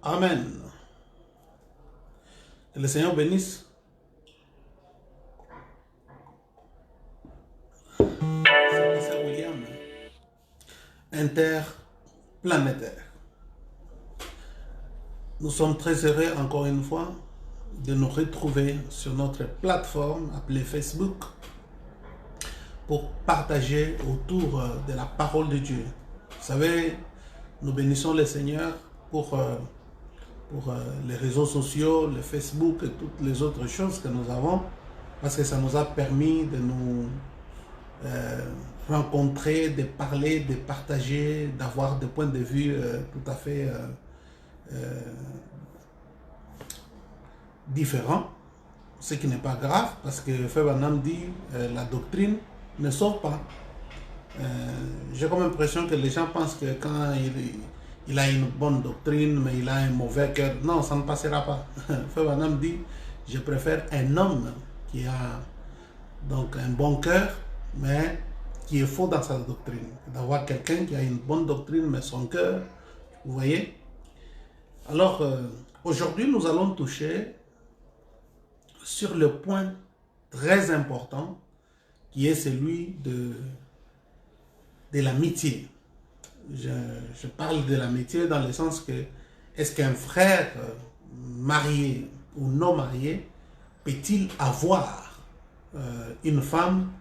Amen. Que le Seigneur bénisse. C'est Pasteur William, interplanétaire. Nous sommes très heureux encore une fois de nous retrouver sur notre plateforme appelée Facebook pour partager autour de la parole de Dieu. Vous savez, nous bénissons le Seigneur pour les réseaux sociaux, le Facebook et toutes les autres choses que nous avons, parce que ça nous a permis de nous rencontrer, de parler, de partager, d'avoir des points de vue tout à fait différents, ce qui n'est pas grave, parce que Frère Branham dit la doctrine ne sauve pas. J'ai comme l'impression que les gens pensent que quand il a une bonne doctrine, mais il a un mauvais cœur. Non, ça ne passera pas. Frère Branham dit, je préfère un homme qui a donc un bon cœur, mais qui est faux dans sa doctrine. D'avoir quelqu'un qui a une bonne doctrine, mais son cœur, vous voyez. Alors, aujourd'hui, nous allons toucher sur le point très important, qui est celui de l'amitié. Je parle de l'amitié dans le sens que, est-ce qu'un frère marié ou non marié peut-il avoir une femme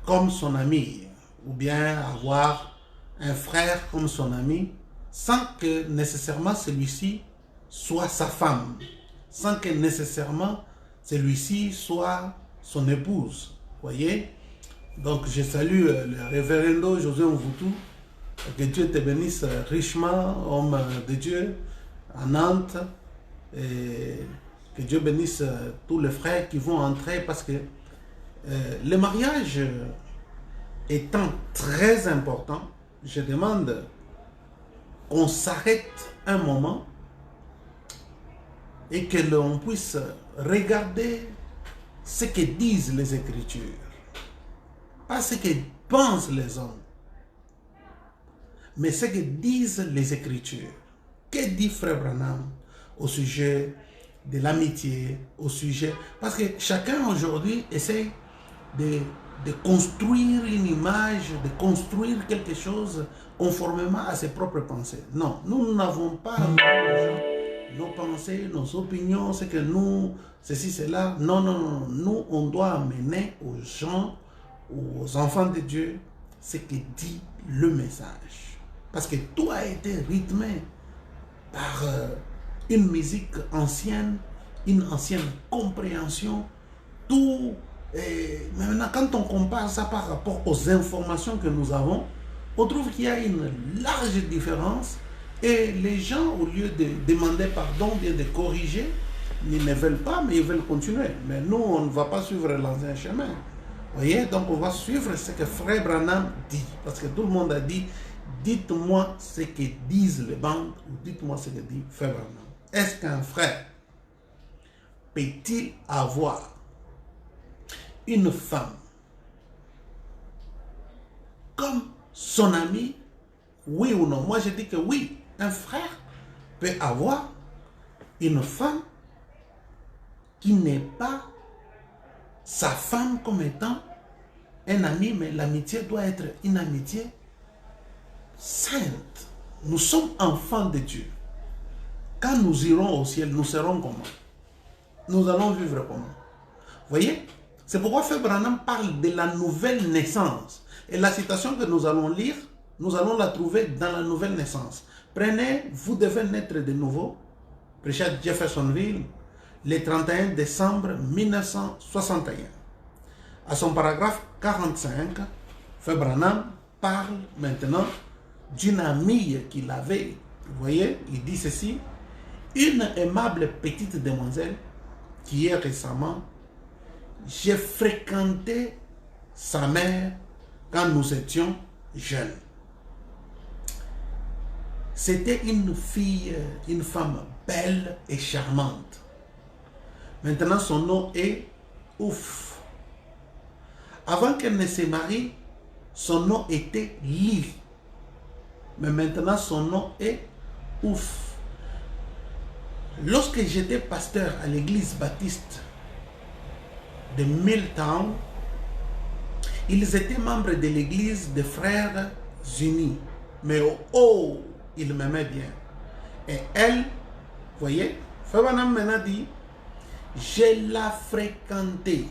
comme son ami, ou bien avoir un frère comme son ami, sans que nécessairement celui-ci soit sa femme, sans que nécessairement celui-ci soit son épouse, voyez. Donc je salue le révérendo José Mvutu, que Dieu te bénisse richement, homme de Dieu, à Nantes, et que Dieu bénisse tous les frères qui vont entrer, parce que le mariage étant très important, je demande qu'on s'arrête un moment et que l'on puisse regarder ce que disent les Écritures, pas ce que pensent les hommes, mais ce que disent les Écritures. Que dit Frère Branham au sujet de l'amitié, au sujet... Parce que chacun aujourd'hui essaie de construire une image, de construire quelque chose conformément à ses propres pensées. Non, nous n'avons pas nos pensées, nos opinions, c'est que nous, ceci, cela. Non, non, non. Nous, on doit amener aux gens, aux enfants de Dieu, ce que dit le message. Parce que tout a été rythmé par une musique ancienne, une ancienne compréhension. Tout, mais maintenant, quand on compare ça par rapport aux informations que nous avons, on trouve qu'il y a une large différence. Et les gens, au lieu de demander pardon, bien de corriger, ils ne veulent pas, mais ils veulent continuer. Mais nous, on ne va pas suivre l'ancien chemin. Vous voyez, donc on va suivre ce que Frère Branham dit. Parce que tout le monde a dit, dites-moi ce que disent les bandes, ou dites-moi ce que dit Frère Branham. Est-ce qu'un frère peut-il avoir une femme comme son ami? Oui ou non? Moi, je dis que oui. Un frère peut avoir une femme qui n'est pas sa femme comme étant un ami, mais l'amitié doit être une amitié sainte. Nous sommes enfants de Dieu. Quand nous irons au ciel, nous serons comment? Nous allons vivre comment? Vous voyez? C'est pourquoi Frère Branham parle de la nouvelle naissance. Et la citation que nous allons lire, nous allons la trouver dans la nouvelle naissance. Prenez, vous devez naître de nouveau. Prêché à Jeffersonville, le 31 décembre 1961. À son paragraphe 45, Frère Branham parle maintenant d'une amie qu'il avait. Vous voyez, il dit ceci: une aimable petite demoiselle qui est récemment, j'ai fréquenté sa mère quand nous étions jeunes. C'était une fille, une femme belle et charmante. Maintenant, son nom est Ouf. Avant qu'elle ne se marie, son nom était Lily. Mais maintenant, son nom est Ouf. Lorsque j'étais pasteur à l'église baptiste de Milltown, ils étaient membres de l'église des Frères Unis. Mais oh, ils m'aimaient bien. Et elle, voyez, Frère Branham maintenant dit, je la fréquentais.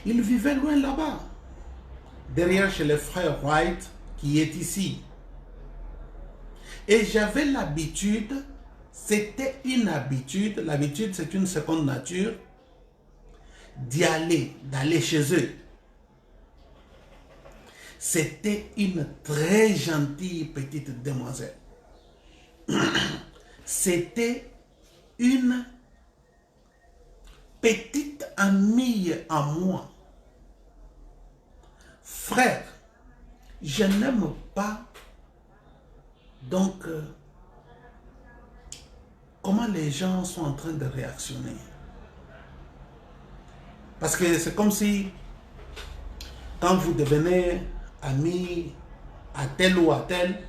Il vivait loin là-bas, derrière chez les frères White, qui est ici. Et j'avais l'habitude, c'était une habitude, l'habitude c'est une seconde nature, d'aller chez eux. C'était une très gentille petite demoiselle. C'était une petite amie à moi. Frère, je n'aime pas donc comment les gens sont en train de réactionner. Parce que c'est comme si quand vous devenez ami à tel ou à tel,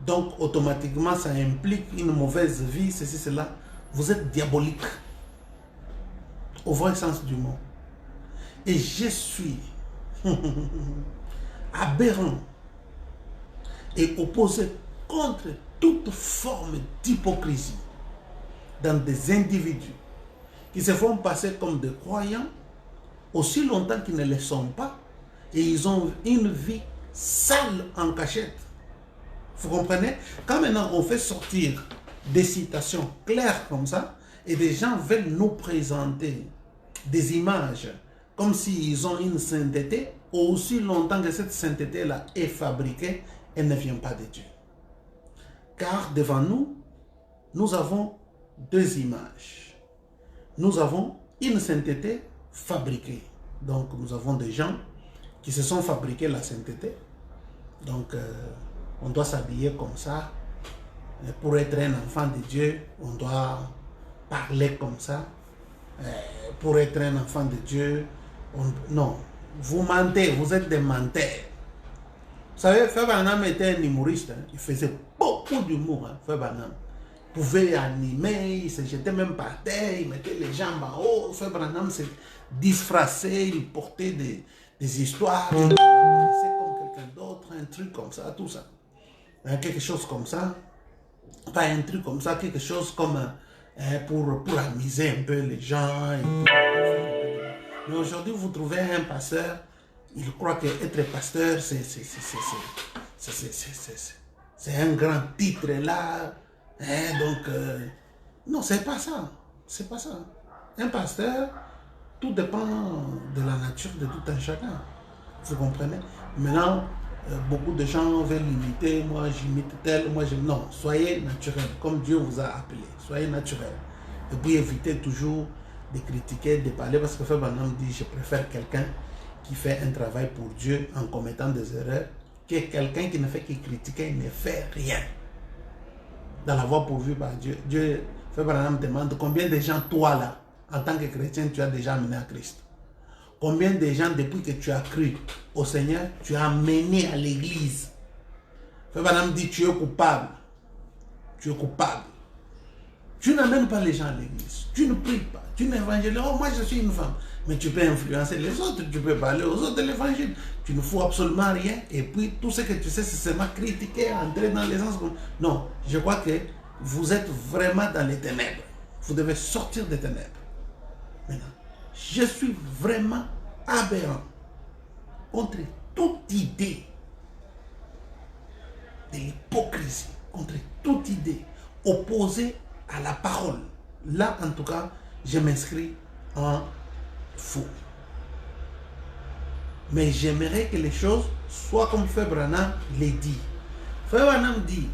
donc automatiquement ça implique une mauvaise vie, ceci, cela. Vous êtes diabolique, au vrai sens du mot. Et je suis aberrant et opposé contre toute forme d'hypocrisie dans des individus qui se font passer comme des croyants aussi longtemps qu'ils ne le sont pas, et ils ont une vie sale en cachette. Vous comprenez? Quand maintenant on fait sortir des citations claires comme ça, et des gens veulent nous présenter des images comme s'ils ont une sainteté, aussi longtemps que cette sainteté-là est fabriquée, elle ne vient pas de Dieu. Car devant nous, nous avons deux images. Nous avons une sainteté fabriquée. Donc nous avons des gens qui se sont fabriqués la sainteté. Donc on doit s'habiller comme ça. Pour être un enfant de Dieu, on doit parler comme ça. Pour être un enfant de Dieu, non. Vous mentez, vous êtes des menteurs. Vous savez, Frère Branham était un humoriste. Hein. Il faisait beaucoup d'humour, hein, Frère Branham. Il pouvait animer, il se jetait même par terre, il mettait les jambes en haut. Frère Branham s'est disfracé, il portait des histoires, il apparaissait comme quelqu'un d'autre, un truc comme ça, tout ça. Quelque chose comme ça. Pas un truc comme ça, quelque chose comme pour amuser un peu les gens. Mais aujourd'hui, vous trouvez un pasteur, il croit qu'être pasteur, c'est un grand titre là. Hein, donc, non, c'est pas ça. C'est pas ça. Un pasteur, tout dépend de la nature de tout un chacun. Vous comprenez? Maintenant, beaucoup de gens veulent imiter, moi j'imite tel, moi j'aime. Non, soyez naturel, comme Dieu vous a appelé. Soyez naturel. Et puis évitez toujours de critiquer, de parler, parce que Frère Branham dit, je préfère quelqu'un qui fait un travail pour Dieu en commettant des erreurs, que quelqu'un qui ne fait que critiquer, ne fait rien. Dans la voie pourvue par Dieu. Dieu, Frère Branham demande combien de gens, toi là, en tant que chrétien, tu as déjà amené à Christ. Combien de gens, depuis que tu as cru au Seigneur, tu as amené à l'église. Frère Branham dit, tu es coupable. Tu es coupable. Tu n'amènes pas les gens à l'église. Tu ne pries pas. Tu n'évangélises. Oh, moi je suis une femme. Mais tu peux influencer les autres. Tu peux parler aux autres de l'évangile. Tu ne fous absolument rien. Et puis tout ce que tu sais, c'est seulement critiquer, entrer dans les sens. Non, je crois que vous êtes vraiment dans les ténèbres. Vous devez sortir des ténèbres. Maintenant, je suis vraiment aberrant contre toute idée de l'hypocrisie, contre toute idée opposée à la parole. Là, en tout cas, je m'inscris en faux. Mais j'aimerais que les choses soient comme Frère Branham les dit. Frère Branham dit,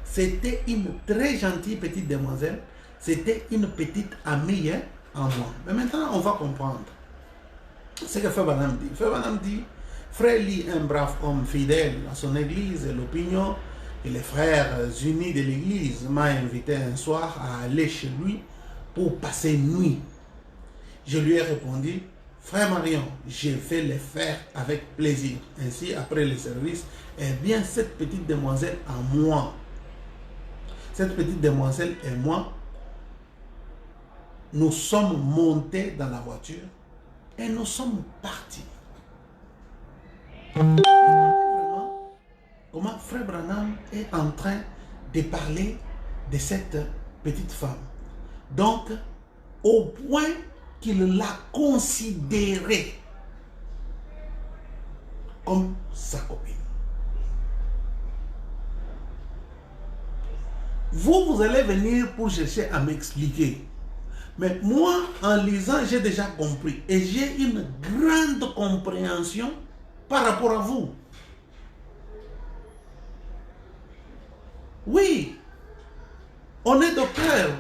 c'était une très gentille petite demoiselle, c'était une petite amie en moi. Mais maintenant, on va comprendre ce que Frère Branham dit. Frère Branham dit, Frère Lee, un brave homme fidèle à son église, et l'opinion et les frères unis de l'église m'a invité un soir à aller chez lui pour passer une nuit. Je lui ai répondu, Frère Marion, je vais le faire avec plaisir. Ainsi, après le service, eh bien, cette petite demoiselle en moi, cette petite demoiselle et moi, nous sommes montés dans la voiture et nous sommes partis. Vraiment, comment Frère Branham est en train de parler de cette petite femme. Donc, au point qu'il l'a considérée comme sa copine. Vous allez venir pour chercher à m'expliquer. Mais moi, en lisant, j'ai déjà compris. Et j'ai une grande compréhension par rapport à vous. Oui, on est docteur.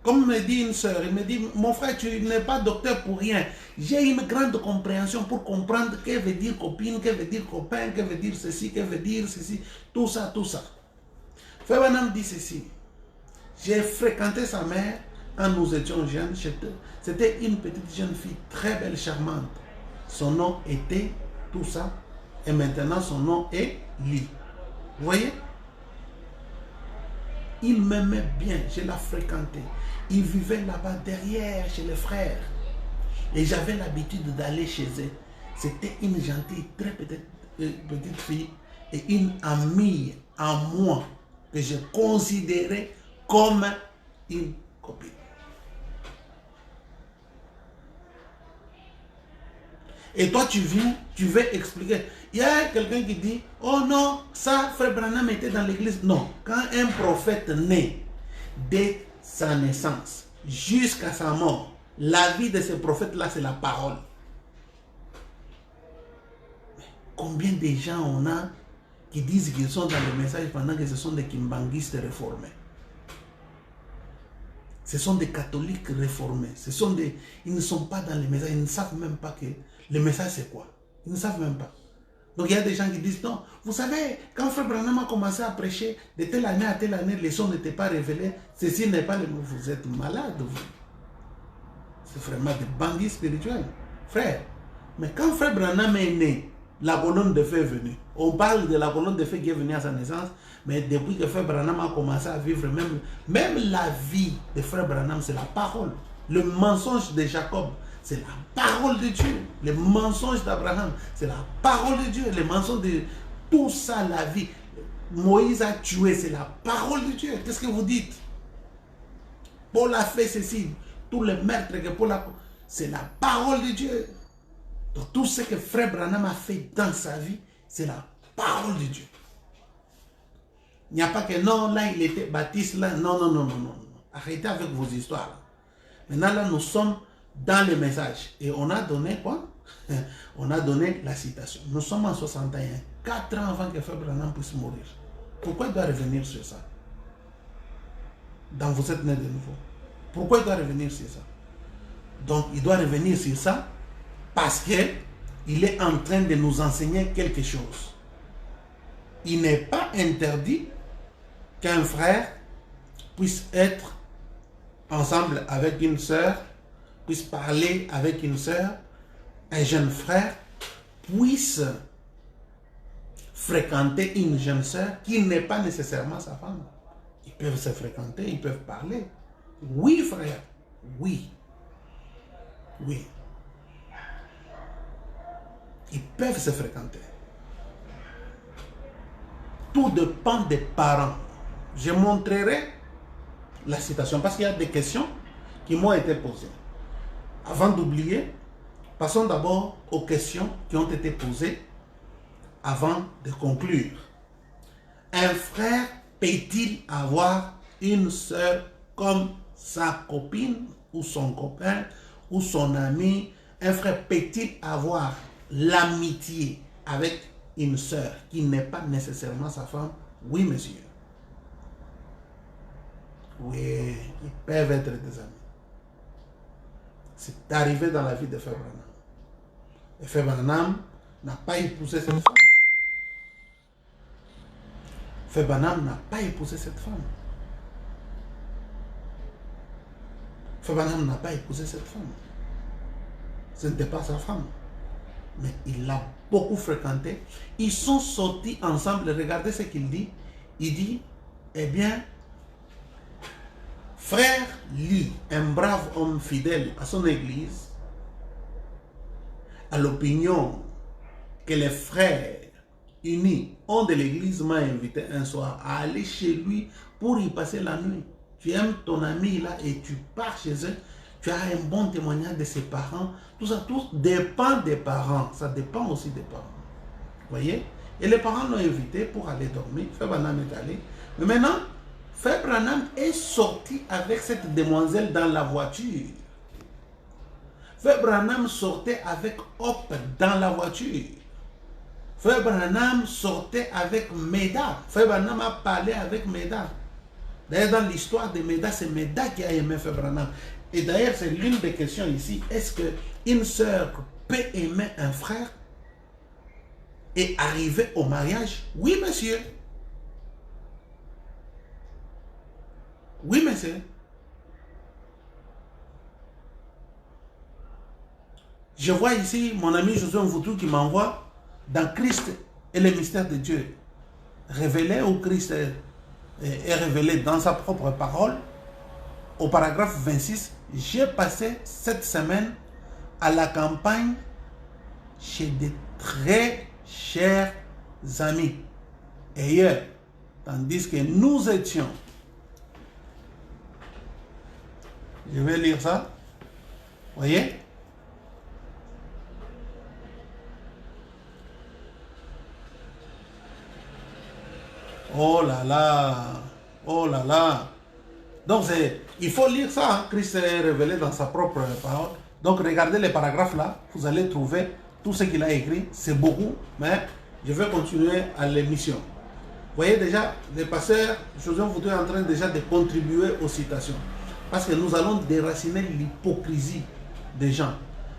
Comme me dit une soeur, il me dit, mon frère, tu n'es pas docteur pour rien. J'ai une grande compréhension pour comprendre ce que veut dire copine, ce que veut dire copain, ce que veut dire ceci, ce que veut dire ceci, tout ça, tout ça. Frère Branham dit ceci. J'ai fréquenté sa mère quand nous étions jeunes. C'était une petite jeune fille très belle, charmante. Son nom était tout ça. Et maintenant, son nom est Lee. Vous voyez? Il m'aimait bien, je l'ai fréquenté. Il vivait là-bas derrière chez les frères. Et j'avais l'habitude d'aller chez eux. C'était une gentille, très petite fille et une amie à moi que je considérais comme une copine. Et toi, tu viens, tu veux expliquer. Il y a quelqu'un qui dit, oh non, ça, Frère Branham était dans l'église. Non, quand un prophète naît, dès sa naissance jusqu'à sa mort, la vie de ce prophète-là, c'est la parole. Mais combien de gens on a qui disent qu'ils sont dans le message pendant que ce sont des kimbanguistes réformés? Ce sont des catholiques réformés. Ils ne sont pas dans le message. Ils ne savent même pas que le message c'est quoi. Ils ne savent même pas. Donc il y a des gens qui disent non. Vous savez, quand Frère Branham a commencé à prêcher, de telle année à telle année, les sons n'étaient pas révélés. Ceci n'est pas le... Vous êtes malade, vous. C'est vraiment des bandits spirituels. Frère, mais quand Frère Branham est né, la colonne de feu est venue. On parle de la colonne de feu qui est venue à sa naissance, mais depuis que Frère Branham a commencé à vivre, même la vie de Frère Branham, c'est la parole. Le mensonge de Jacob, c'est la parole de Dieu. Le mensonge d'Abraham, c'est la parole de Dieu. Le mensonge de tout ça, la vie. Moïse a tué, c'est la parole de Dieu. Qu'est-ce que vous dites? Paul a fait ceci. Tous les meurtres que Paul a... C'est la parole de Dieu. Donc tout ce que Frère Branham a fait dans sa vie, c'est la parole de Dieu. Il n'y a pas que non, là il était baptiste, là. Non, non, non, non, non. Arrêtez avec vos histoires. Maintenant, là, nous sommes dans le message. Et on a donné quoi? On a donné la citation. Nous sommes en 61, 4 ans avant que Frère Branham puisse mourir. Pourquoi il doit revenir sur ça? Dans vous êtes né de nouveau. Pourquoi il doit revenir sur ça? Donc, il doit revenir sur ça parce qu'il est en train de nous enseigner quelque chose. Il n'est pas interdit qu'un frère puisse être ensemble avec une sœur, puisse parler avec une sœur, un jeune frère puisse fréquenter une jeune sœur qui n'est pas nécessairement sa femme. Ils peuvent se fréquenter, ils peuvent parler. Oui, frère, oui. Oui. Ils peuvent se fréquenter. Tout dépend des parents. Je montrerai la citation parce qu'il y a des questions qui m'ont été posées. Avant d'oublier, passons d'abord aux questions qui ont été posées avant de conclure. Un frère peut-il avoir une sœur comme sa copine ou son copain ou son ami? Un frère peut-il avoir l'amitié avec une sœur qui n'est pas nécessairement sa femme? Oui, monsieur. Oui, ils peuvent être des amis. C'est arrivé dans la vie de Frère Branham. Et Frère Branham n'a pas épousé cette femme. Frère Branham n'a pas épousé cette femme. Frère Branham n'a pas épousé cette femme. Ce n'était pas sa femme. Mais il l'a beaucoup fréquenté. Ils sont sortis ensemble. Regardez ce qu'il dit. Il dit, eh bien, Frère Lee, un brave homme fidèle à son église, à l'opinion que les frères unis ont de l'église, m'a invité un soir à aller chez lui pour y passer la nuit. Tu aimes ton ami là et tu pars chez eux, tu as un bon témoignage de ses parents. Tout ça, tout dépend des parents. Ça dépend aussi des parents. Vous voyez? Et les parents l'ont invité pour aller dormir. Frère Branham est allé. Mais maintenant, Frère Branham est sorti avec cette demoiselle dans la voiture. Frère Branham sortait avec Hop dans la voiture. Frère Branham sortait avec Meda. Frère Branham a parlé avec Meda. D'ailleurs, dans l'histoire de Meda, c'est Meda qui a aimé Frère Branham. Et d'ailleurs, c'est l'une des questions ici. Est-ce qu'une sœur peut aimer un frère et arriver au mariage? Oui, monsieur. Oui, monsieur. Je vois ici mon ami Josué Mvoutou qui m'envoie dans Christ et les mystères de Dieu. Révélé où Christ est révélé dans sa propre parole. Au paragraphe 26, j'ai passé cette semaine à la campagne chez des très chers amis ailleurs, tandis que nous étions. Je vais lire ça. Voyez? Oh là là, oh là là. Donc il faut lire ça, hein. Christ est révélé dans sa propre parole. Donc regardez les paragraphes là, vous allez trouver tout ce qu'il a écrit. C'est beaucoup, mais je vais continuer à l'émission. Vous voyez déjà, les pasteurs, Joseph Mvoutou est en train déjà de contribuer aux citations. Parce que nous allons déraciner l'hypocrisie des gens.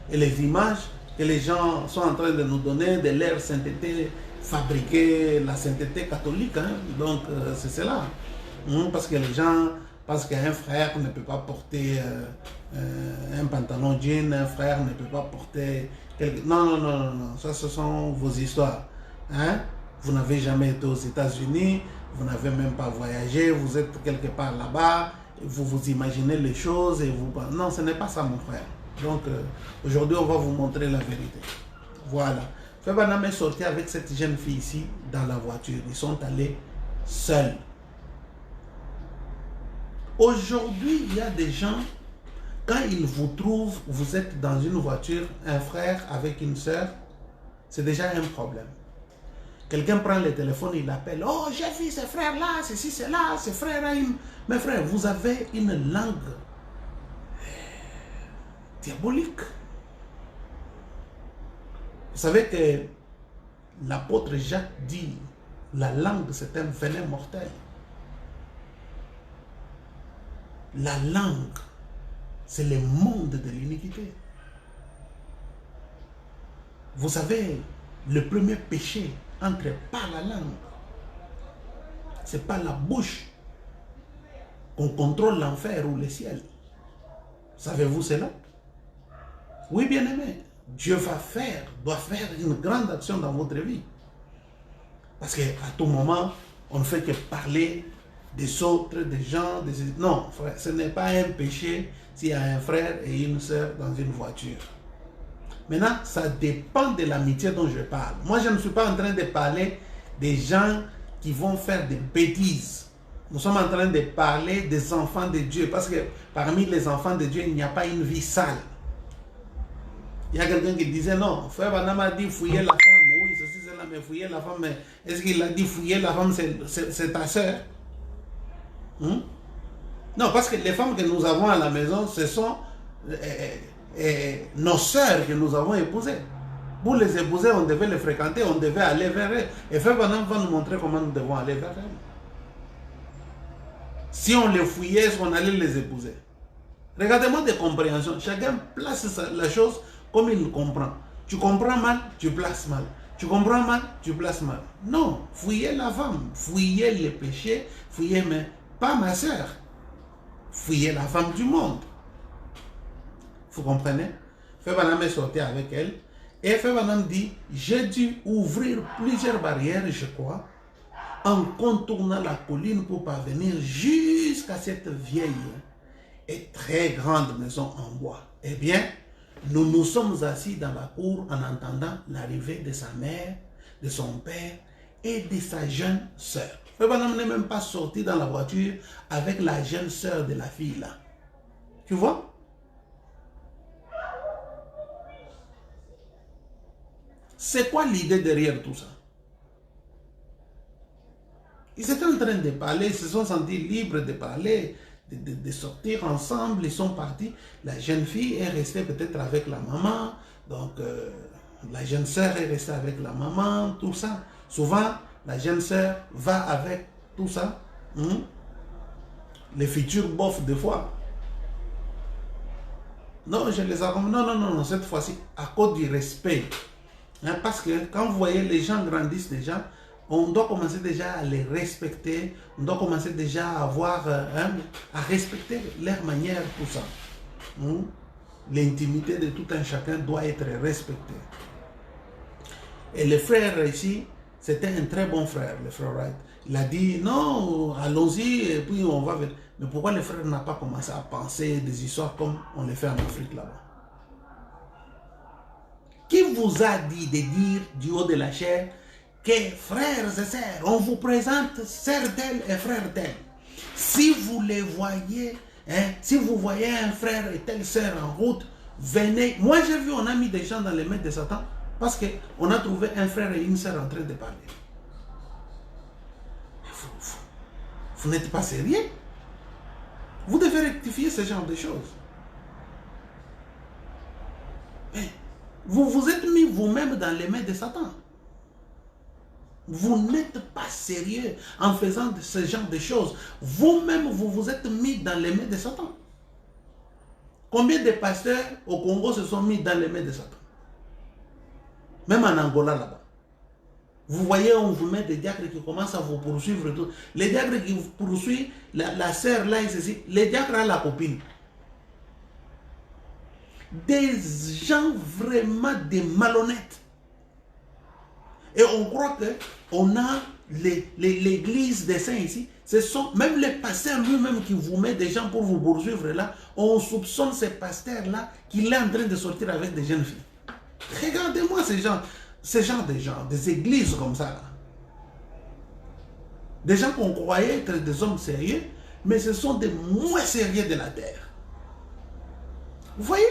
Et les images que les gens sont en train de nous donner de leur sainteté fabriquée, la sainteté catholique. Hein. Donc c'est cela. Parce que les gens, parce qu'un frère ne peut pas porter un pantalon jean, un frère ne peut pas porter... Non, non, non, non, non, ça ce sont vos histoires. Hein? Vous n'avez jamais été aux États-Unis, vous n'avez même pas voyagé, vous êtes quelque part là-bas, vous vous imaginez les choses et vous... Non, ce n'est pas ça mon frère. Donc aujourd'hui on va vous montrer la vérité. Voilà. Frère Branham est sorti avec cette jeune fille ici dans la voiture. Ils sont allés seuls. Aujourd'hui, il y a des gens, quand ils vous trouvent, vous êtes dans une voiture, un frère avec une soeur, c'est déjà un problème. Quelqu'un prend le téléphone, il appelle, oh j'ai vu ce frère-là, ceci, cela, ce frère-là. Mais frère, vous avez une langue diabolique. Vous savez que l'apôtre Jacques dit, la langue c'est un venin mortel. La langue, c'est le monde de l'iniquité. Vous savez, le premier péché entre par la langue. C'est par la bouche qu'on contrôle l'enfer ou le ciel. Savez-vous cela? Oui, bien-aimé. Dieu doit faire une grande action dans votre vie. Parce qu'à tout moment, on ne fait que parler des autres, des gens, des... Non, frère, ce n'est pas un péché s'il y a un frère et une soeur dans une voiture. Maintenant, ça dépend de l'amitié dont je parle. Moi, je ne suis pas en train de parler des gens qui vont faire des bêtises. Nous sommes en train de parler des enfants de Dieu. Parce que parmi les enfants de Dieu, il n'y a pas une vie sale. Il y a quelqu'un qui disait, non, frère Branham a dit fouiller la femme. Oui, ceci, c'est là, mais fouiller la femme. Mais est-ce qu'il a dit fouiller la femme, c'est ta soeur? Non, parce que les femmes que nous avons à la maison, ce sont nos sœurs que nous avons épousées. Pour les épouser, on devait les fréquenter, on devait aller vers elles. Et Frère Branham va nous montrer comment nous devons aller vers elles. Si on les fouillait, est-ce qu'on allait les épouser? Regardez-moi des compréhensions. Chacun place la chose comme il comprend. Tu comprends mal, tu places mal. Tu comprends mal, tu places mal. Non, fouillez la femme, fouillez les péchés, fouillez, mais pas ma soeur. Fouillez la femme du monde. Vous comprenez? Frère Branham est sorti avec elle. Et Frère Branham dit, j'ai dû ouvrir plusieurs barrières, je crois, en contournant la colline pour parvenir jusqu'à cette vieille et très grande maison en bois. Eh bien, nous nous sommes assis dans la cour en entendant l'arrivée de sa mère, de son père et de sa jeune sœur. Le bonhomme n'est même pas sorti dans la voiture avec la jeune sœur de la fille là. Tu vois? C'est quoi l'idée derrière tout ça? Ils étaient en train de parler, ils se sont sentis libres de parler, de sortir ensemble, ils sont partis. La jeune fille est restée peut-être avec la maman, donc la jeune sœur est restée avec la maman, tout ça. Souvent, la jeune sœur va avec tout ça. Les futurs bofs des fois. Non, je les accompagne. Non, non, non, non, cette fois-ci, à cause du respect. Hein, parce que quand vous voyez les gens grandissent déjà, on doit commencer déjà à les respecter, on doit commencer déjà à avoir, à respecter leur manière, tout ça. L'intimité de tout un chacun doit être respectée. Et le frère ici, c'était un très bon frère, le frère Wright. Il a dit, non, allons-y, et puis on va vers... Mais pourquoi le frère n'a pas commencé à penser des histoires comme on les fait en Afrique là-bas? Qui vous a dit de dire du haut de la chair que frères et sœurs, on vous présente sœur tel et frère tel. Si vous les voyez, si vous voyez un frère et telle sœur en route, venez. Moi j'ai vu, on a mis des gens dans les mains de Satan parce qu'on a trouvé un frère et une sœur en train de parler. Vous n'êtes pas sérieux? Vous devez rectifier ce genre de choses. Vous vous êtes mis vous-même dans les mains de Satan. Vous n'êtes pas sérieux en faisant ce genre de choses. Vous-même, vous vous êtes mis dans les mains de Satan. Combien de pasteurs au Congo se sont mis dans les mains de Satan? Même en Angola là-bas. Vous voyez, on vous met des diacres qui commencent à vous poursuivre. Tout. Les diacres qui vous poursuivent, la sœur là et ceci, les diacres à la copine. Des gens vraiment des malhonnêtes. Et on croit qu'on a l'église des saints ici. Ce sont même les pasteurs lui-même qui vous mettent des gens pour vous poursuivre là. On soupçonne ces pasteurs-là qu'il est en train de sortir avec des jeunes filles. Regardez-moi ces gens de gens, des églises comme ça. Là. Des gens qu'on croyait être des hommes sérieux, mais ce sont des moins sérieux de la terre. Vous voyez?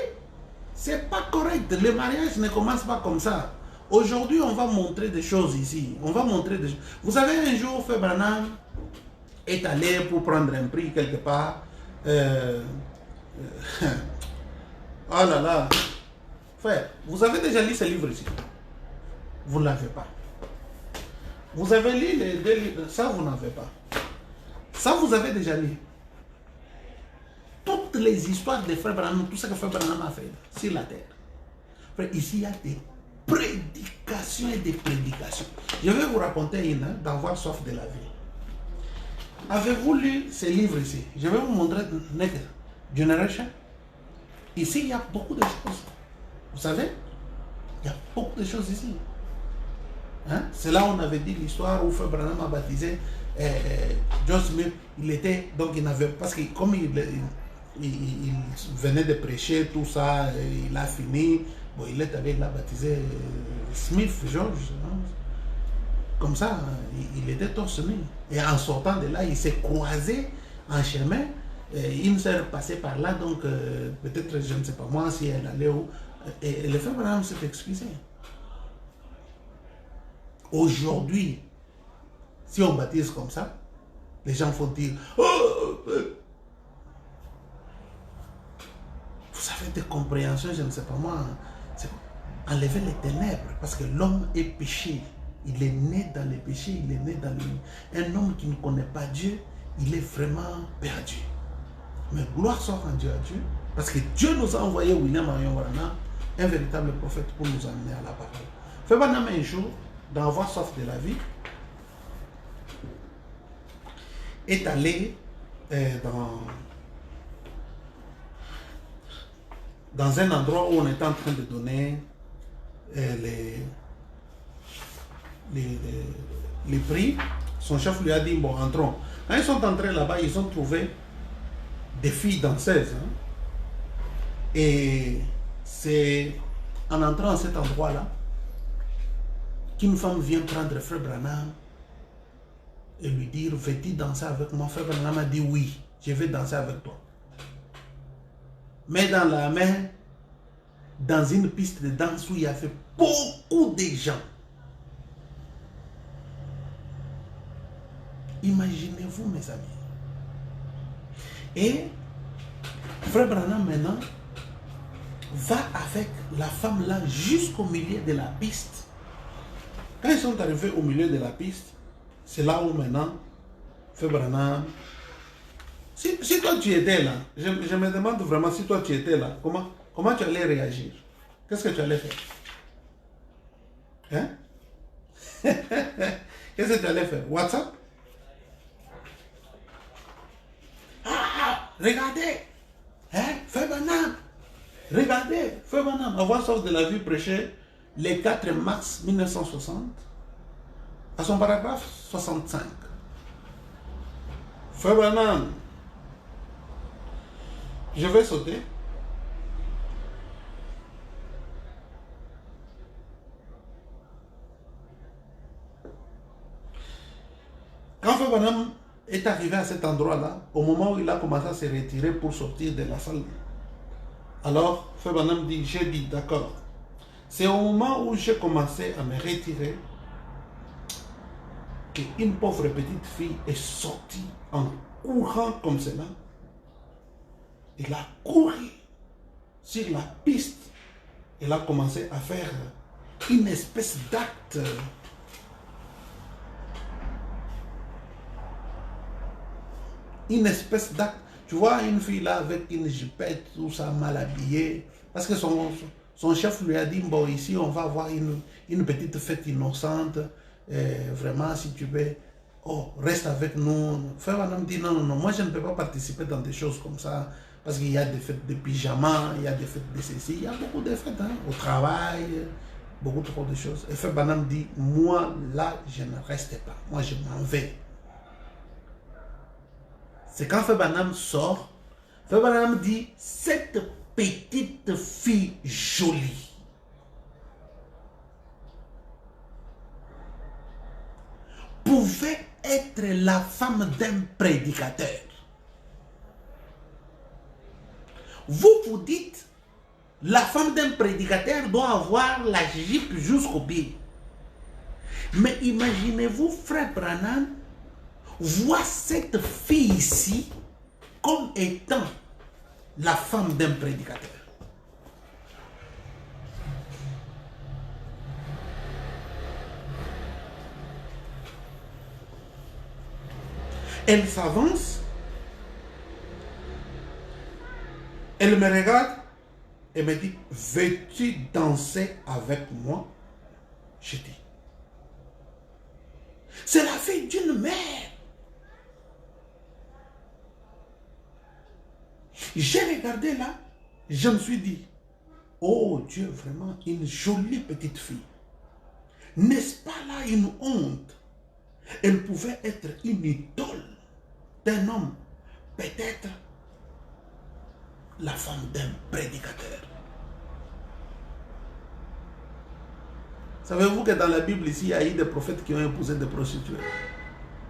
C'est pas correct. Le mariage ne commence pas comme ça. Aujourd'hui, on va montrer des choses ici. On va montrer des choses. Vous savez, un jour, Frère Branham est allé pour prendre un prix quelque part. Oh là là. Frère, vous avez déjà lu ce livre ici? Vous ne l'avez pas. Vous avez lu les deux livres? Ça, vous n'avez pas. Ça, vous avez déjà lu. Toutes les histoires de Frère Branham, tout ce que Frère Branham a fait sur la terre. Frère, ici, il y a des prédications et des prédications. Je vais vous raconter une, d'avoir soif de la vie. Avez-vous lu ces livres ici? Je vais vous montrer Next Generation. Ici, il y a beaucoup de choses. Vous savez? Il y a beaucoup de choses ici. Hein? C'est là où on avait dit l'histoire où Frère Branham a baptisé John Smith. Il était, donc il n'avait, parce que comme il venait de prêcher tout ça, il a fini, bon, il est allé, il a baptisé Smith, George. Hein? Comme ça, il était torse nu. Et en sortant de là, il s'est croisé en chemin. Une sœur passait par là, donc peut-être, je ne sais pas moi, si elle allait où. Et le frère Branham s'est excusé. Aujourd'hui, si on baptise comme ça, les gens vont dire oh, vous avez des compréhensions, je ne sais pas moi. Enlever les ténèbres, parce que l'homme est péché. Il est né dans les péchés, il est né dans le... Un homme qui ne connaît pas Dieu, il est vraiment perdu. Mais gloire soit rendue à Dieu, parce que Dieu nous a envoyé William Marion Branham, un véritable prophète, pour nous amener à la parole. Frère Branham, un jour, dans Avoir soif de la vie, est allé dans un endroit où on était en train de donner les prix. Son chef lui a dit, bon, entrons. Quand ils sont entrés là-bas, ils ont trouvé des filles danseuses. Hein. Et c'est en entrant à cet endroit-là qu'une femme vient prendre Frère Branham et lui dire, veux-tu danser avec moi? Frère Branham a dit oui, je vais danser avec toi. Mais dans la main, dans une piste de danse où il y avait beaucoup de gens. Imaginez-vous, mes amis. Et Frère Branham maintenant va avec la femme là jusqu'au milieu de la piste. Quand ils sont arrivés au milieu de la piste, c'est là où maintenant Frère Branham... Si toi tu étais là, je me demande vraiment si toi tu étais là, comment tu allais réagir? Qu'est-ce que tu allais faire? Hein? Qu'est-ce que tu allais faire? WhatsApp? Regardez! Hein? Frère Branham! Regardez! Frère Branham! À Voix Sauve de la Vie prêchait le 4 mars 1960 à son paragraphe 65. Frère Branham, je vais sauter. Quand Frère Branham est arrivé à cet endroit-là, au moment où il a commencé à se retirer pour sortir de la salle, alors Frère Branham dit, j'ai dit d'accord. C'est au moment où j'ai commencé à me retirer qu'une pauvre petite fille est sortie en courant comme cela. Elle a couru sur la piste. Elle a commencé à faire une espèce d'acte. Une espèce d'acte. Tu vois une fille là avec une jupette, tout ça, mal habillée. Parce que son chef lui a dit, bon, ici on va avoir une petite fête innocente. Vraiment, si tu veux, oh, reste avec nous. Frère Branham dit, non, moi je ne peux pas participer dans des choses comme ça. Parce qu'il y a des fêtes de pyjama, il y a des fêtes de ceci, il y a beaucoup de fêtes, hein, au travail, beaucoup trop de choses. Et Frère Branham dit, moi là, je ne reste pas, moi je m'en vais. C'est quand Frère Branham sort, Frère Branham dit, cette petite fille jolie, pouvait être la femme d'un prédicateur. Vous dites, la femme d'un prédicateur doit avoir la jupe jusqu'au pied. Mais imaginez-vous, Frère Branham voit cette fille ici comme étant la femme d'un prédicateur. Elle s'avance, elle me regarde et me dit, veux-tu danser avec moi? Je dis, c'est la fille d'une mère. J'ai regardé là, je me suis dit, oh Dieu, vraiment une jolie petite fille. N'est-ce pas là une honte? Elle pouvait être une idole d'un homme, peut-être la femme d'un prédicateur. Savez-vous que dans la Bible ici, il y a eu des prophètes qui ont épousé des prostituées?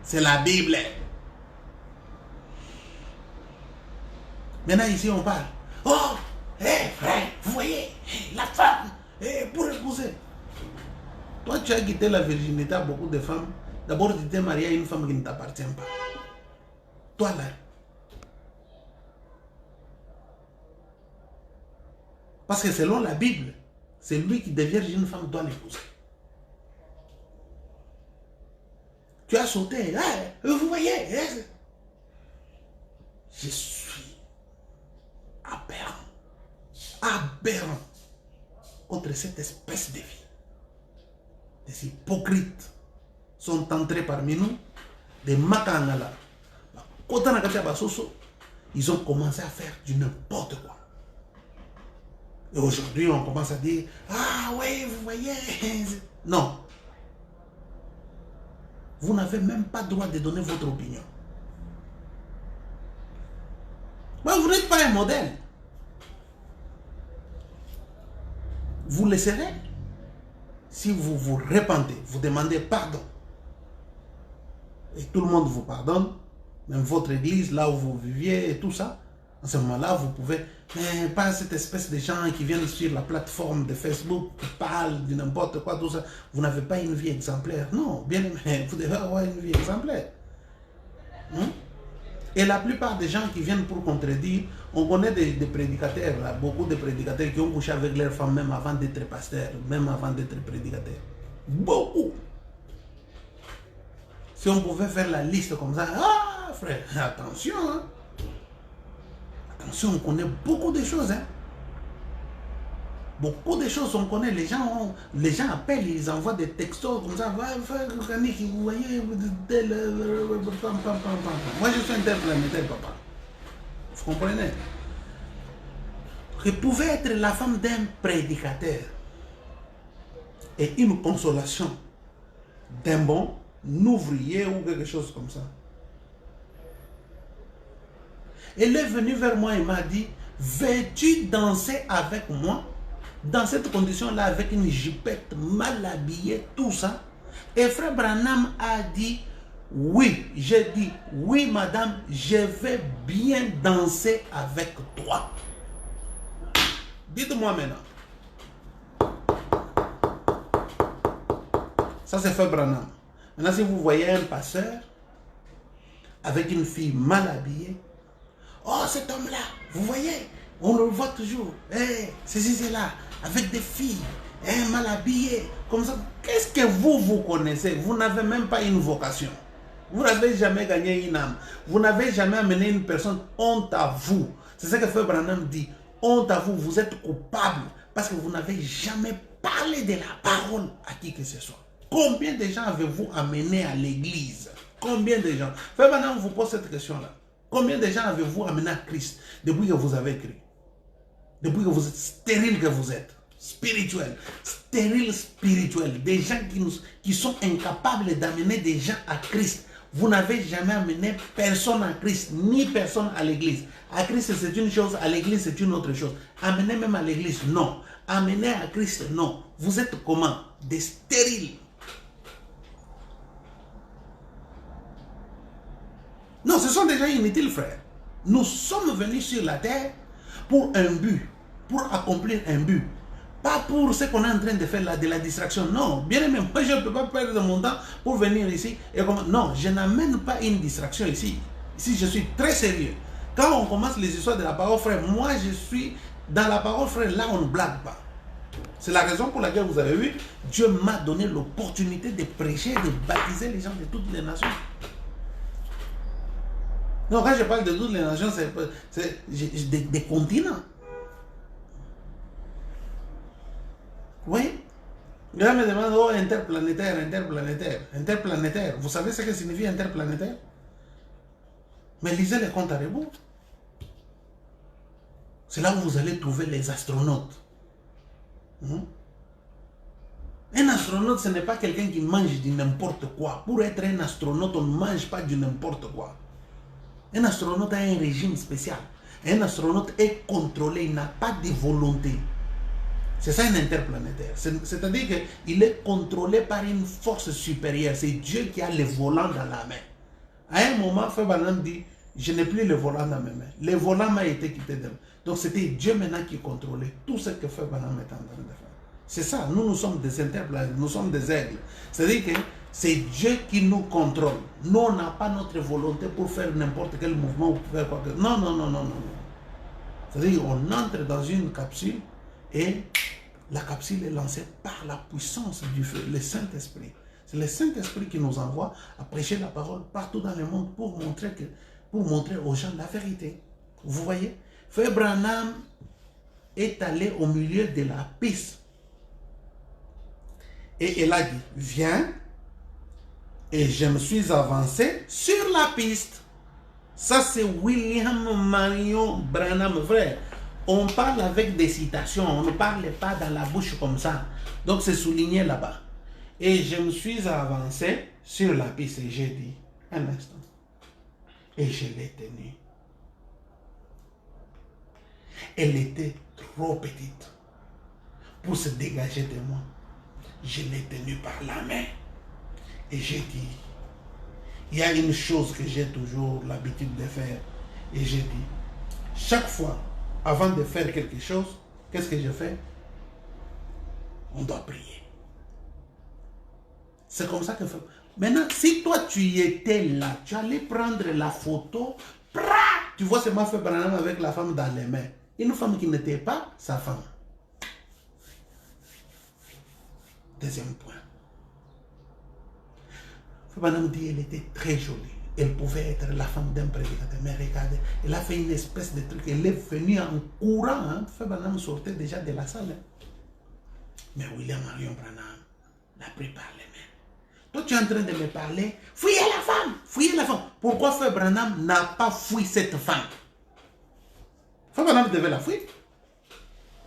C'est la Bible. Maintenant ici on parle. Oh, frère, vous voyez, la femme, pour épouser. Toi tu as quitté la virginité à beaucoup de femmes. D'abord tu t'es marié à une femme qui ne t'appartient pas. Toi là. Parce que selon la Bible, c'est lui qui devient une femme doit l'épouser. Tu as sauté, vous voyez, je suis aberrant contre cette espèce de vie. Des hypocrites sont entrés parmi nous, des makangala. Ils ont commencé à faire du n'importe quoi. Et aujourd'hui, on commence à dire, ah oui, vous voyez. Non. Vous n'avez même pas le droit de donner votre opinion. Ben, vous n'êtes pas un modèle. Vous le serez si vous vous repentez, vous demandez pardon. Et tout le monde vous pardonne, même votre église, là où vous viviez et tout ça. En ce moment-là, vous pouvez, mais pas cette espèce de gens qui viennent sur la plateforme de Facebook, qui parlent de n'importe quoi, tout ça. Vous n'avez pas une vie exemplaire. Non, bien aimé, vous devez avoir une vie exemplaire. Et la plupart des gens qui viennent pour contredire, on connaît des prédicateurs, là, beaucoup de prédicateurs qui ont couché avec leurs femmes même avant d'être pasteurs, même avant d'être prédicateurs. Beaucoup. Si on pouvait faire la liste comme ça, ah frère, attention, hein. Attention, on connaît beaucoup de choses, hein. Beaucoup de choses, on connaît. Les gens appellent, ils envoient des textos comme ça. Vous voyez, moi je suis interplanétaire, papa. Vous comprenez? Je pouvais être la femme d'un prédicateur et une consolation d'un bon ouvrier ou quelque chose comme ça. Elle est venue vers moi et m'a dit, veux-tu danser avec moi? Dans cette condition-là, avec une jupette mal habillée, tout ça. Et frère Branham a dit, oui. J'ai dit, oui madame, je vais bien danser avec toi. Dites-moi maintenant. Ça c'est frère Branham. Maintenant, si vous voyez un pasteur avec une fille mal habillée, oh cet homme-là, vous voyez, on le voit toujours, hey, ceci, c'est là, avec des filles, mal habillées, comme ça. Qu'est-ce que vous connaissez? Vous n'avez même pas une vocation. Vous n'avez jamais gagné une âme. Vous n'avez jamais amené une personne. Honte à vous. C'est ce que Frère Branham dit. Honte à vous, vous êtes coupable parce que vous n'avez jamais parlé de la parole à qui que ce soit. Combien de gens avez-vous amené à l'église? Combien de gens? Frère Branham vous pose cette question-là. Combien de gens avez-vous amené à Christ depuis que vous avez écrit? Depuis que vous êtes stérile que vous êtes, spirituel, stérile spirituel, des gens qui sont incapables d'amener des gens à Christ. Vous n'avez jamais amené personne à Christ, ni personne à l'église. À Christ c'est une chose, à l'église c'est une autre chose. Amener même à l'église, non. Amener à Christ, non. Vous êtes comment? Des stériles. Non, ce sont des gens inutiles, frère. Nous sommes venus sur la terre pour un but, pour accomplir un but. Pas pour ce qu'on est en train de faire là, de la distraction. Non, bien aimé, moi je ne peux pas perdre mon temps pour venir ici. Et non, je n'amène pas une distraction ici. Ici, je suis très sérieux. Quand on commence les histoires de la parole, frère, moi je suis dans la parole, frère, là on ne blague pas. C'est la raison pour laquelle vous avez vu, Dieu m'a donné l'opportunité de prêcher, de baptiser les gens de toutes les nations. Non, quand je parle de toutes les nations, c'est des continents. Oui. Les gens me demandent, oh, interplanétaire, interplanétaire, interplanétaire. Vous savez ce que signifie interplanétaire? Mais lisez les comptes à rebours. C'est là où vous allez trouver les astronautes. Un astronaute, ce n'est pas quelqu'un qui mange du n'importe quoi. Pour être un astronaute, on ne mange pas du n'importe quoi. Un astronaute a un régime spécial. Un astronaute est contrôlé, il n'a pas de volonté. C'est ça un interplanétaire. C'est-à-dire qu'il est contrôlé par une force supérieure. C'est Dieu qui a le volant dans la main. À un moment, Frère Branham dit, je n'ai plus le volant dans mes mains. Le volant m'a été quitté de moi. Donc c'était Dieu maintenant qui contrôlait tout ce que Frère Branham est en train de faire. C'est ça, nous sommes des interplanétaires, nous sommes des aigles. C'est-à-dire que c'est Dieu qui nous contrôle. Nous, on n'a pas notre volonté pour faire n'importe quel mouvement ou pour faire quoi que... Non, non, non, non, non. C'est-à-dire qu'on entre dans une capsule et la capsule est lancée par la puissance du feu, le Saint-Esprit. C'est le Saint-Esprit qui nous envoie à prêcher la parole partout dans le monde pour montrer aux gens la vérité. Vous voyez? Frère Branham est allé au milieu de la piste. Et il a dit, viens. Et je me suis avancé sur la piste. Ça, c'est William Marion Branham, frère. On parle avec des citations, on ne parle pas dans la bouche comme ça. Donc, c'est souligné là-bas. Et je me suis avancé sur la piste et j'ai dit, un instant. Et je l'ai tenu. Elle était trop petite pour se dégager de moi. Je l'ai tenue par la main et j'ai dit, il y a une chose que j'ai toujours l'habitude de faire. Et j'ai dit, chaque fois, avant de faire quelque chose, qu'est-ce que je fais? On doit prier. C'est comme ça que fait. Maintenant, si toi tu y étais là, tu allais prendre la photo, tu vois seulement Frère Branham avec la femme dans les mains. Une femme qui n'était pas sa femme. Deuxième point. Frère Branham dit qu'elle était très jolie. Elle pouvait être la femme d'un prédicateur. Mais regardez, elle a fait une espèce de truc. Elle est venue en courant. Hein. Frère Branham sortait déjà de la salle. Hein. Mais William Marion Branham l'a pris par les mains. Toi, tu es en train de me parler. Fouillez la femme. Fouillez la femme. Pourquoi Frère Branham n'a pas fouillé cette femme? Frère Branham devait la fouiller.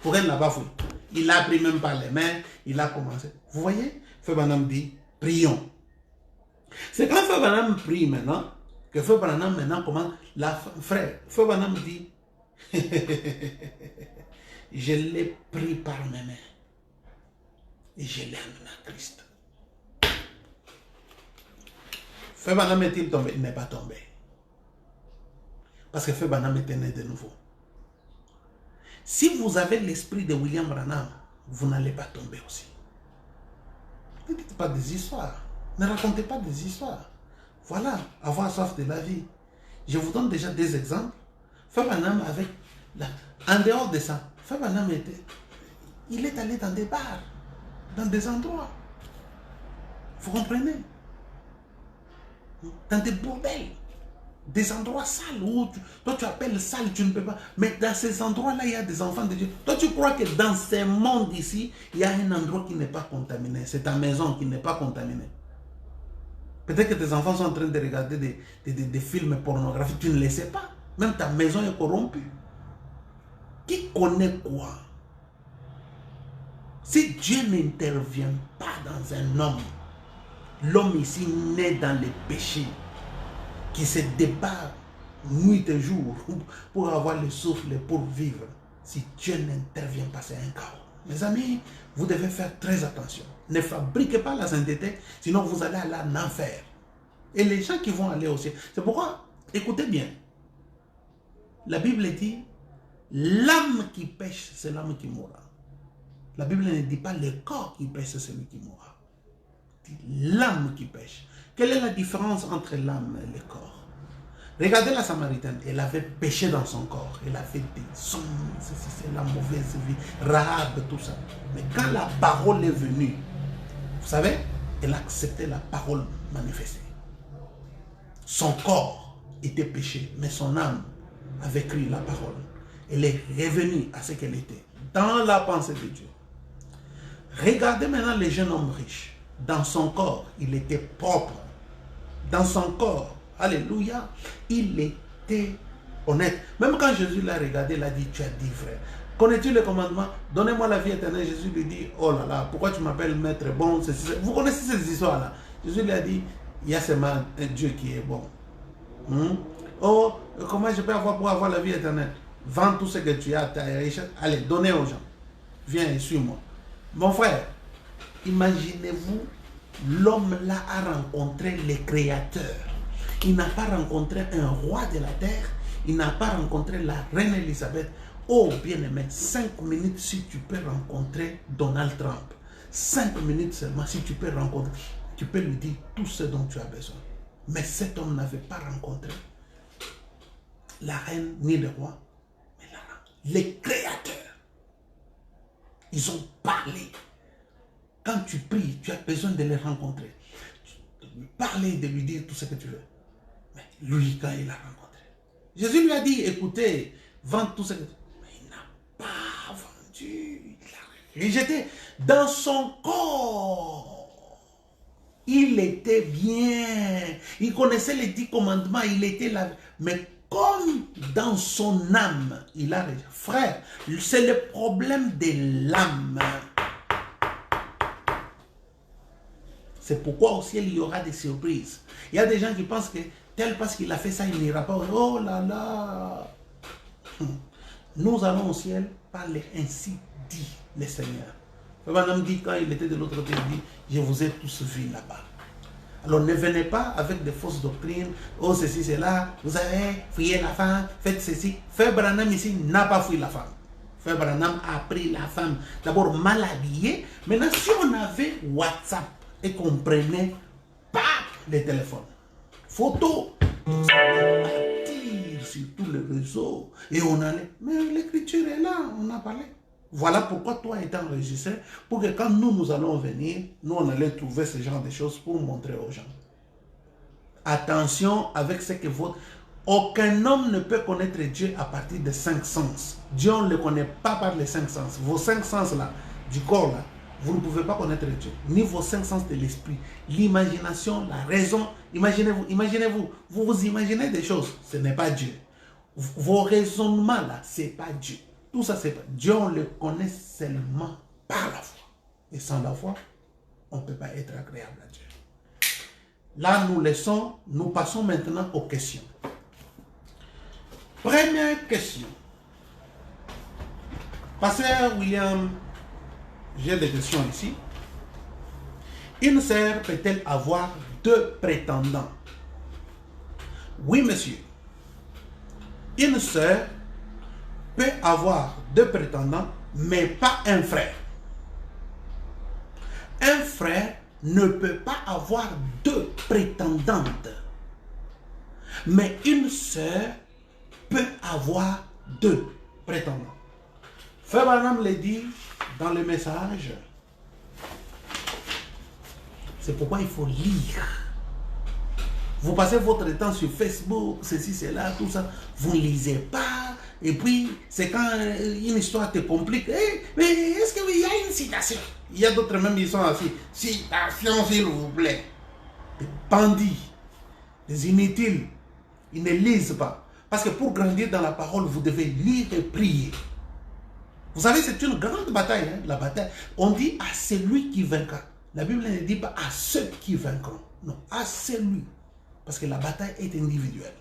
Pour elle, n'a pas fouillé. Il l'a pris même par les mains. Il a commencé. Vous voyez? Frère Branham dit, prions. C'est quand Frère Branham prie maintenant, que Frère Branham maintenant commence, frère Branham dit, je l'ai pris par mes mains et je l'ai amené à Christ. Frère Branham est-il tombé? Il n'est pas tombé. Parce que Frère Branham était né de nouveau. Si vous avez l'esprit de William Branham, vous n'allez pas tomber aussi. Ne dites pas des histoires. Ne racontez pas des histoires. Voilà, avoir soif de la vie. Je vous donne déjà des exemples. Frère Branham avec en dehors de ça, Frère Branham il est allé dans des bars, dans des endroits. Vous comprenez? Dans des bordels, des endroits sales où toi tu appelles sale, tu ne peux pas. Mais dans ces endroits-là, il y a des enfants de Dieu. Toi tu crois que dans ce monde ici, il y a un endroit qui n'est pas contaminé. C'est ta maison qui n'est pas contaminée. Peut-être que tes enfants sont en train de regarder des films pornographiques, tu ne le sais pas. Même ta maison est corrompue. Qui connaît quoi? Si Dieu n'intervient pas dans un homme, l'homme ici naît dans le péché, qui se débat nuit et jour pour avoir le souffle pour vivre. Si Dieu n'intervient pas, c'est un chaos. Mes amis, vous devez faire très attention. Ne fabriquez pas la sainteté, sinon vous allez aller en enfer. Et les gens qui vont aller au ciel. C'est pourquoi, écoutez bien, la Bible dit, l'âme qui pêche, c'est l'âme qui mourra. La Bible ne dit pas le corps qui pêche, c'est celui qui mourra. L'âme qui pêche. Quelle est la différence entre l'âme et le corps? Regardez la Samaritaine, elle avait péché dans son corps, elle avait des sons, c'est la mauvaise vie, Rahab, tout ça. Mais quand la parole est venue, vous savez, elle a accepté la parole manifestée. Son corps était péché, mais son âme avait cru la parole. Elle est revenue à ce qu'elle était, dans la pensée de Dieu. Regardez maintenant le jeune homme riche. Dans son corps, il était propre. Dans son corps, alléluia, il était honnête. Même quand Jésus l'a regardé, il a dit, tu as dit frère. Connais-tu le commandement? Donnez-moi la vie éternelle. Jésus lui dit, oh là là, pourquoi tu m'appelles maître bon? Vous connaissez ces histoires-là? Jésus lui a dit, il y a seulement un Dieu qui est bon. Oh, comment je peux avoir pour avoir la vie éternelle? Vends tout ce que tu as, ta richesse. Allez, donnez aux gens. Viens et suis-moi. Mon frère, imaginez-vous, l'homme là a rencontré le Créateur. Il n'a pas rencontré un roi de la terre. Il n'a pas rencontré la reine Elisabeth. Oh, bien-aimé, 5 minutes si tu peux rencontrer Donald Trump. 5 minutes seulement si tu peux rencontrer. Tu peux lui dire tout ce dont tu as besoin. Mais cet homme n'avait pas rencontré la reine ni le roi, mais les créateurs. Ils ont parlé. Quand tu pries, tu as besoin de les rencontrer. De lui parler, de lui dire tout ce que tu veux. Mais lui, quand il l'a rencontré, Jésus lui a dit, écoutez, vends tout ce que tu veux. Mais il n'a pas vendu. Il l'a rejeté. Dans son corps, il était bien. Il connaissait les 10 commandements. Il était là. Mais comme dans son âme, il a rejeté. Frère, c'est le problème de l'âme. C'est pourquoi au ciel, il y aura des surprises. Il y a des gens qui pensent que tel parce qu'il a fait ça, il n'ira pas. Oh là là. Nous allons au ciel parler, ainsi dit le Seigneur. Madame dit, quand il était de l'autre côté, il dit, je vous ai tous vus là-bas. Alors ne venez pas avec des fausses doctrines, oh ceci, cela, vous avez fouillé la femme, faites ceci. Frère Branham ici n'a pas fouillé la femme. Frère Branham a pris la femme, d'abord mal habillée. Maintenant, si on avait WhatsApp et qu'on prenait pas les téléphones, photos, on allait sur tous les réseaux et on allait, mais l'écriture est là, on a parlé. Voilà pourquoi toi étant enregistré, pour que quand nous allons venir, nous on allait trouver ce genre de choses pour montrer aux gens. Attention avec ce que votre... Aucun homme ne peut connaître Dieu à partir des 5 sens. Dieu on ne le connaît pas par les 5 sens. Vos 5 sens là, du corps là, vous ne pouvez pas connaître Dieu. Ni vos 5 sens de l'esprit, l'imagination, la raison. Imaginez-vous, vous vous imaginez des choses, ce n'est pas Dieu. Vos raisonnements là, ce n'est pas Dieu. Tout ça, c'est pas Dieu, on le connaît seulement par la foi. Et sans la foi, on ne peut pas être agréable à Dieu. Là, nous passons maintenant aux questions. Première question. Pasteur William, j'ai des questions ici. Une sœur peut-elle avoir 2 prétendants? Oui, monsieur. Une sœur peut avoir 2 prétendants, mais pas un frère. Un frère ne peut pas avoir 2 prétendantes. Mais une sœur peut avoir 2 prétendants. Frère Branham le dit dans le message. C'est pourquoi il faut lire. Vous passez votre temps sur Facebook, ceci, cela, tout ça. Vous ne lisez pas. Et puis, c'est quand une histoire te complique. Hey, mais est-ce qu'il y a une citation? Il y a d'autres même, ils sont assis. Citation, s'il vous plaît. Des bandits, des inutiles. Ils ne lisent pas. Parce que pour grandir dans la parole, vous devez lire et prier. Vous savez, c'est une grande bataille, hein, la bataille. On dit à celui qui vaincra. La Bible ne dit pas à ceux qui vaincront. Non, à celui. Parce que la bataille est individuelle.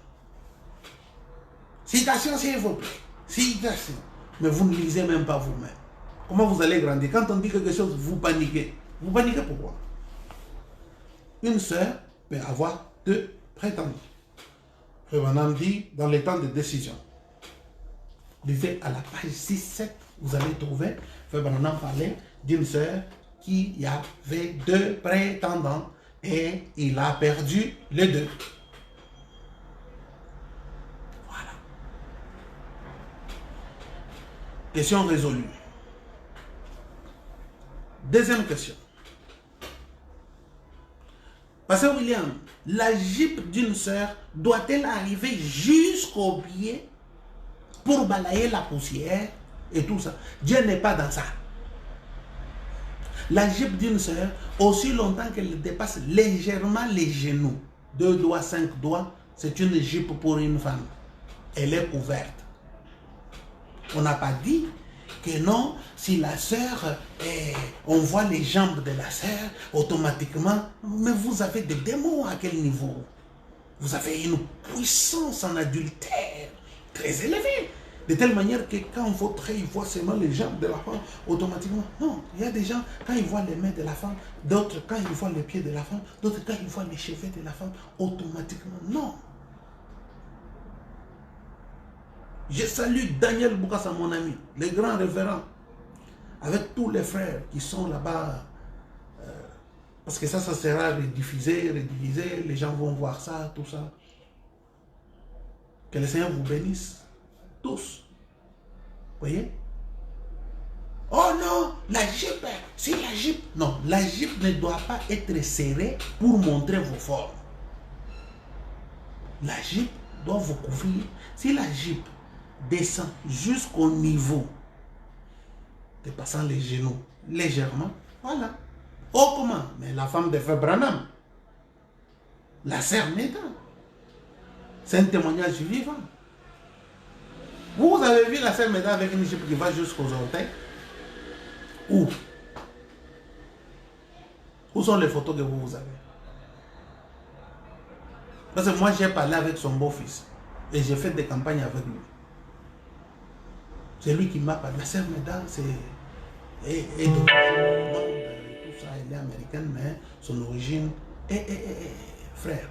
Citation, s'il vous plaît. Citation. Mais vous ne lisez même pas vous-même. Comment vous allez grandir? Quand on dit quelque chose, vous paniquez. Vous paniquez pourquoi? Une sœur peut avoir 2 prétendants. Frère Branham dit dans les temps de décision. Lisez à la page 6-7, vous allez trouver. Frère Branham parlait d'une sœur qui avait 2 prétendants et il a perdu les 2. Question résolue. Deuxième question. Pasteur William, la jupe d'une sœur doit-elle arriver jusqu'au pied pour balayer la poussière et tout ça? Dieu n'est pas dans ça. La jupe d'une sœur, aussi longtemps qu'elle dépasse légèrement les genoux, 2 doigts, 5 doigts, c'est une jupe pour une femme. Elle est couverte. On n'a pas dit que non, si la sœur, on voit les jambes de la sœur, automatiquement, mais vous avez des démons à quel niveau? Vous avez une puissance en adultère très élevée. De telle manière que quand votre œil voit seulement les jambes de la femme, automatiquement, non. Il y a des gens, quand ils voient les mains de la femme, d'autres quand ils voient les pieds de la femme, d'autres quand ils voient les cheveux de la femme, automatiquement, non. Je salue Daniel Boukassa, mon ami, le grand révérend, avec tous les frères qui sont là-bas, parce que ça sera rediffusé, les gens vont voir ça, tout ça. Que le Seigneur vous bénisse, tous. Vous voyez? Oh non, la jupe, c'est la jupe. Non, la jupe ne doit pas être serrée pour montrer vos formes. La jupe doit vous couvrir. Si la jupe descend jusqu'au niveau, dépassant les genoux légèrement, voilà. Oh comment? Mais la femme de Frère Branham, la sœur Méda, c'est un témoignage vivant. Vous avez vu la sœur Méda avec une jupe qui va jusqu'aux orteils? Où? Où sont les photos que vous avez? Parce que moi j'ai parlé avec son beau-fils et j'ai fait des campagnes avec lui. C'est lui qui m'a parlé. La sœur Meda, c'est... Et donc, tout ça, elle est américaine, mais son origine... frère,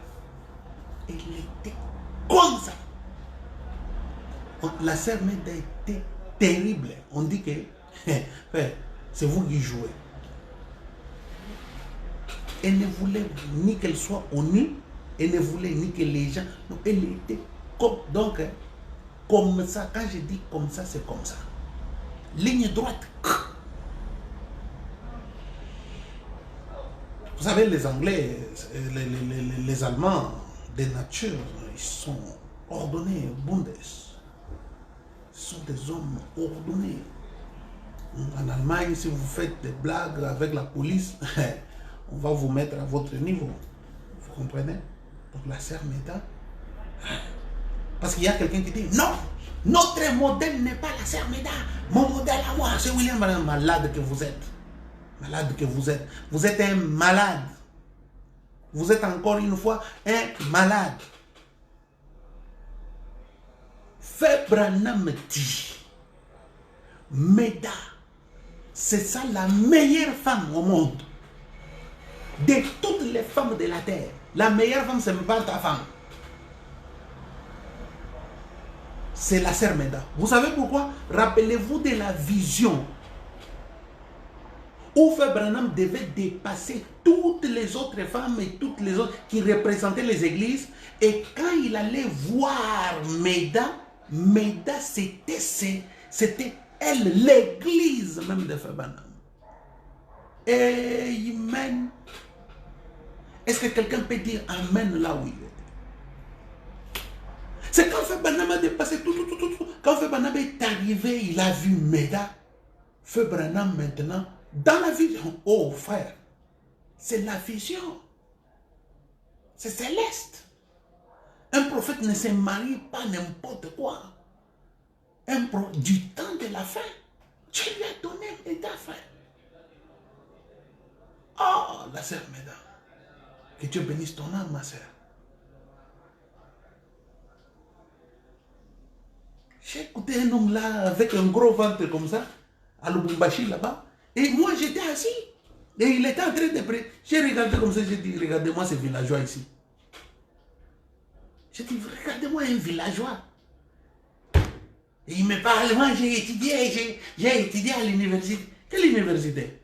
elle était comme ça. La sœur Meda était terrible. On dit que c'est vous qui jouez. Elle ne voulait ni qu'elle soit honnête, elle ne voulait ni que les gens... Non, elle était comme... Donc, comme ça, quand je dis comme ça, c'est comme ça. Ligne droite. Vous savez, les Anglais, les Allemands, de nature, ils sont ordonnés, bundes. Ce sont des hommes ordonnés. En Allemagne, si vous faites des blagues avec la police, on va vous mettre à votre niveau. Vous comprenez? Donc la sœur Meda. Parce qu'il y a quelqu'un qui dit, non, notre modèle n'est pas la sœur Meda. Mon modèle à moi, c'est William Branham. Malade que vous êtes. Malade que vous êtes. Vous êtes un malade. Vous êtes encore une fois un malade. Frère Branham dit, Meda, c'est ça la meilleure femme au monde. De toutes les femmes de la terre, la meilleure femme, ce n'est pas ta femme. C'est la sœur Meda. Vous savez pourquoi? Rappelez-vous de la vision où Frère Branham devait dépasser toutes les autres femmes et toutes les autres qui représentaient les églises. Et quand il allait voir Meda, Meda c'était elle, l'église même de Frère Branham. Amen. Est-ce que quelqu'un peut dire Amen là où il est? C'est quand Frère Branham a dépassé tout. Quand Frère Branham est arrivé, il a vu Meda. Frère Branham maintenant, dans la vision, oh frère, c'est la vision. C'est céleste. Un prophète ne se marie pas n'importe quoi. Du temps de la fin, Dieu lui a donné Meda, frère. Oh, la sœur Meda. Que Dieu bénisse ton âme, ma sœur. J'ai écouté un homme là avec un gros ventre comme ça, à Lubumbashi là-bas. Et moi j'étais assis. Et il était en train de prier. J'ai regardé comme ça, j'ai dit, regardez-moi ces villageois ici. J'ai dit, regardez-moi un villageois. Et il me parle, moi j'ai étudié à l'université. Quelle université?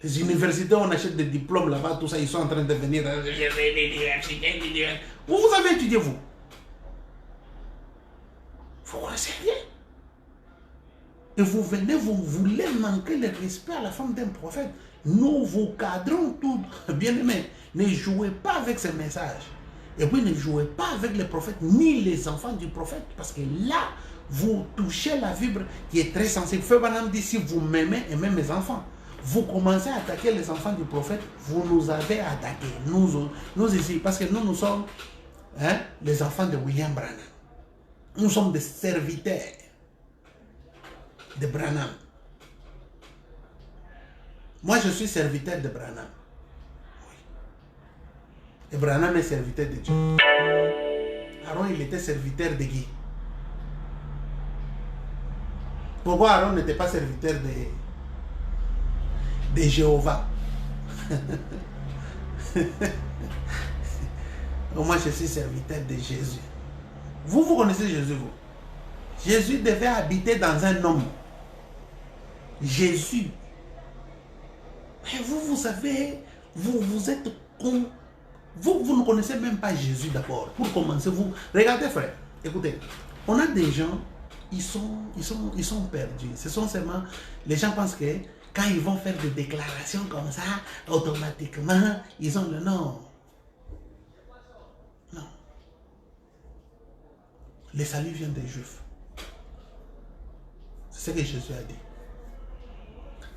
Les universités, on achète des diplômes là-bas, tout ça, ils sont en train de venir. Vous avez étudié, vous? Vous connaissez rien. Et vous venez, vous voulez manquer le respect à la femme d'un prophète. Nous vous cadrons tout. Bien aimé, ne jouez pas avec ces messages. Et puis ne jouez pas avec les prophètes, ni les enfants du prophète. Parce que là, vous touchez la fibre qui est très sensible. Frère Branham dit, si vous m'aimez, aimez mes enfants. Vous commencez à attaquer les enfants du prophète, vous nous avez attaqués. Nous ici, parce que nous sommes les enfants de William Branham. Nous sommes des serviteurs de Branham. Moi, je suis serviteur de Branham. Oui. Et Branham est serviteur de Dieu. Aaron, il était serviteur de qui? Pourquoi Aaron n'était pas serviteur de Jéhovah? Moi, je suis serviteur de Jésus. Vous connaissez Jésus, vous? Jésus devait habiter dans un homme. Jésus. Mais vous savez, vous êtes con. Vous ne connaissez même pas Jésus d'abord. Pour commencer, vous... Regardez, frère, écoutez. On a des gens, ils sont perdus. Ce sont seulement... Les gens pensent que quand ils vont faire des déclarations comme ça, automatiquement, ils ont le nom. Non. Le salut vient des Juifs. C'est ce que Jésus a dit.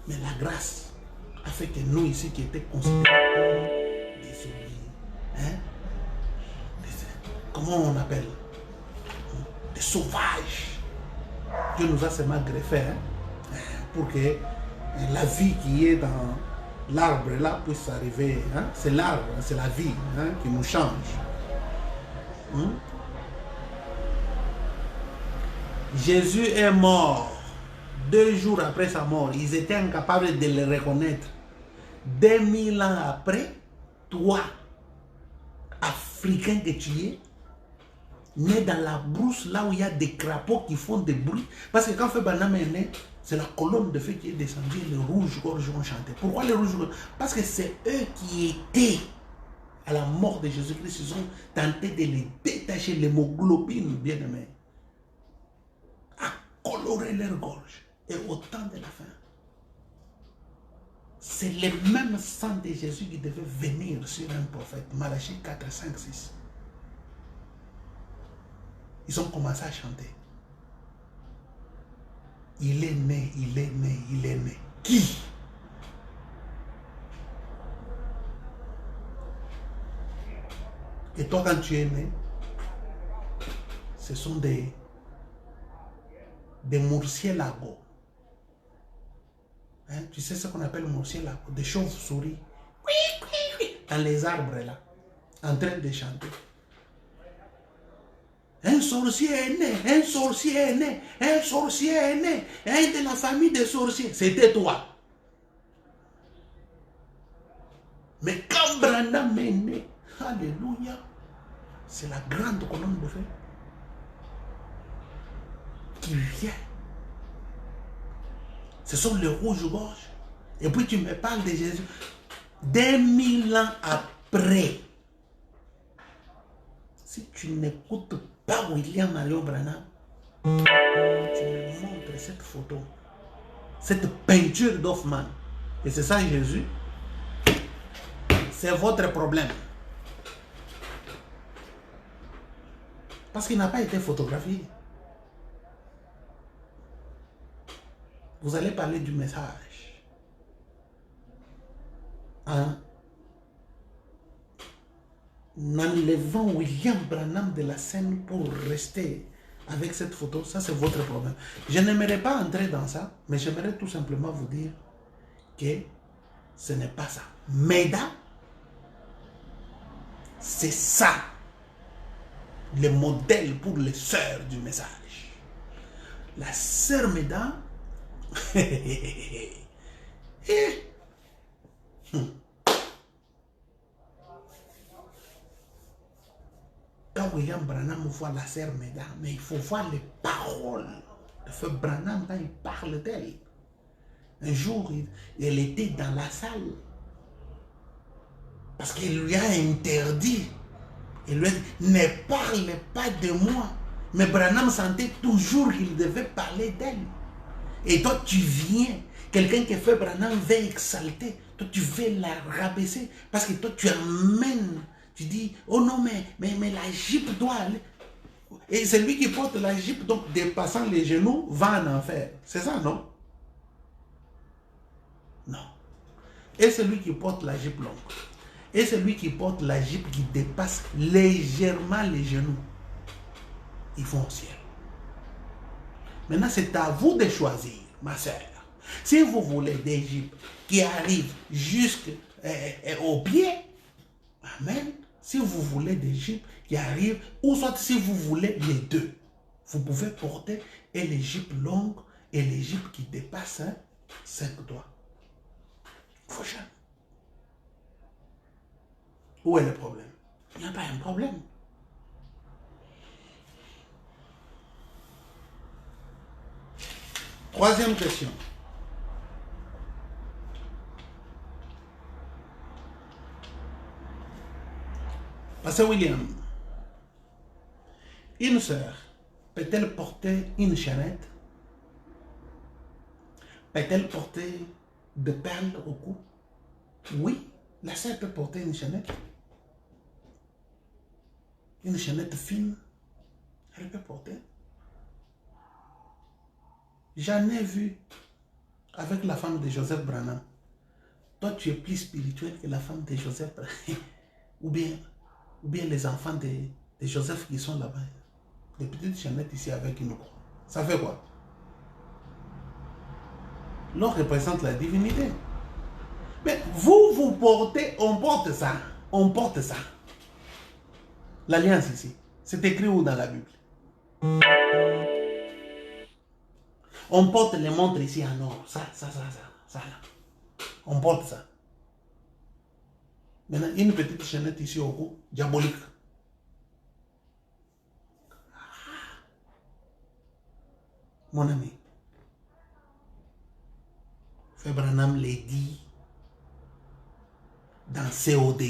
Mais la grâce a fait que nous ici qui étaient considérés des soumis, comment on appelle? Des sauvages. Dieu nous a seulement greffé pour que la vie qui est dans l'arbre là puisse arriver. C'est l'arbre, c'est la vie qui nous change. Jésus est mort. 2 jours après sa mort, ils étaient incapables de le reconnaître. 2000 ans après, toi, Africain que tu es, né dans la brousse, là où il y a des crapauds qui font des bruits. Parce que quand Frère Branham est né, c'est la colonne de feu qui est descendue et les rouges-gorges ont chanté. Pourquoi les rouges-gorges? Parce que c'est eux qui étaient à la mort de Jésus-Christ. Ils ont tenté de les détacher, l'hémoglobine, bien aimé, à colorer leur gorge. Et au temps de la fin, c'est le même sang de Jésus qui devait venir sur un prophète. Malachie 4, 5, 6. Ils ont commencé à chanter. Il est né, il est né, il est né. Qui? Et toi, quand tu es né, ce sont des murciélagos. Hein? Tu sais ce qu'on appelle murciélagos? Des chauves-souris. Dans les arbres là, en train de chanter. Un sorcier est né, un sorcier est né, un sorcier est né, un de la famille des sorciers. C'était toi. Mais quand Branham est né, alléluia, c'est la grande colonne de feu qui vient. Ce sont les rouges-gorges. Et puis tu me parles de Jésus. 2000 ans après, si tu n'écoutes pas William Marion Branham, tu me montres cette photo, cette peinture d'Hoffman, et c'est ça Jésus, c'est votre problème. Parce qu'il n'a pas été photographié. Vous allez parler du message. En enlevant William Branham de la scène pour rester avec cette photo, ça c'est votre problème. Je n'aimerais pas entrer dans ça, mais j'aimerais tout simplement vous dire que ce n'est pas ça. Meda, c'est ça, le modèle pour les sœurs du message. La sœur Meda, quand William Branham voit la sœur Meda, mais il faut voir les paroles de Frère Branham quand il parle d'elle. Un jour, elle était dans la salle parce qu'il lui a interdit. Il lui a dit, ne parle pas de moi. Mais Branham sentait toujours qu'il devait parler d'elle. Et toi, tu viens, quelqu'un qui fait Branham veut exalter, toi, tu veux la rabaisser parce que toi, tu amènes. Tu dis, oh non, mais la jupe doit aller. Et c'est lui qui porte la jupe, donc dépassant les genoux, va en enfer. C'est ça, non? Non. Et celui qui porte la jupe longue. Et celui qui porte la jupe qui dépasse légèrement les genoux, ils vont au ciel. Maintenant, c'est à vous de choisir, ma soeur. Si vous voulez des jupes qui arrivent jusqu'au pied, amen. Si vous voulez des jupes qui arrivent, ou soit si vous voulez les deux, vous pouvez porter et les jupes longues et les jupes qui dépassent 5 doigts. Prochain. Où est le problème? Il n'y a pas un problème. Troisième question. Pasteur William, une sœur peut-elle porter une chaînette? Peut-elle porter des perles au cou? Oui, la sœur peut porter une chaînette. Une chaînette fine, elle peut porter. J'en ai vu avec la femme de Joseph Branham. Toi, tu es plus spirituel que la femme de Joseph Branham. ou bien les enfants de Joseph qui sont là-bas. Des petites chaînettes ici avec une croix. Ça fait quoi? L'or représente la divinité. Mais vous portez, on porte ça. On porte ça. L'alliance ici. C'est écrit où dans la Bible? On porte les montres ici en or. Ça là. On porte ça. Maintenant, une petite chaînette ici au cou, diabolique. Mon ami, Frère Branham l'a dit dans COD.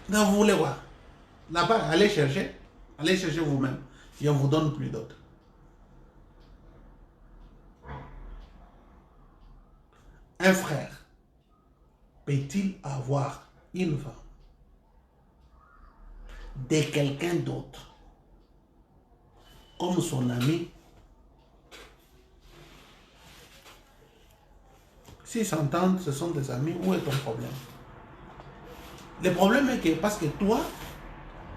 Donc vous voulez voir. Là-bas, allez chercher vous-même. Et on vous donne plus d'autres. Un frère peut-il avoir une femme de quelqu'un d'autre comme son ami? S'ils s'entendent, ce sont des amis, où est ton problème? Le problème est que parce que toi,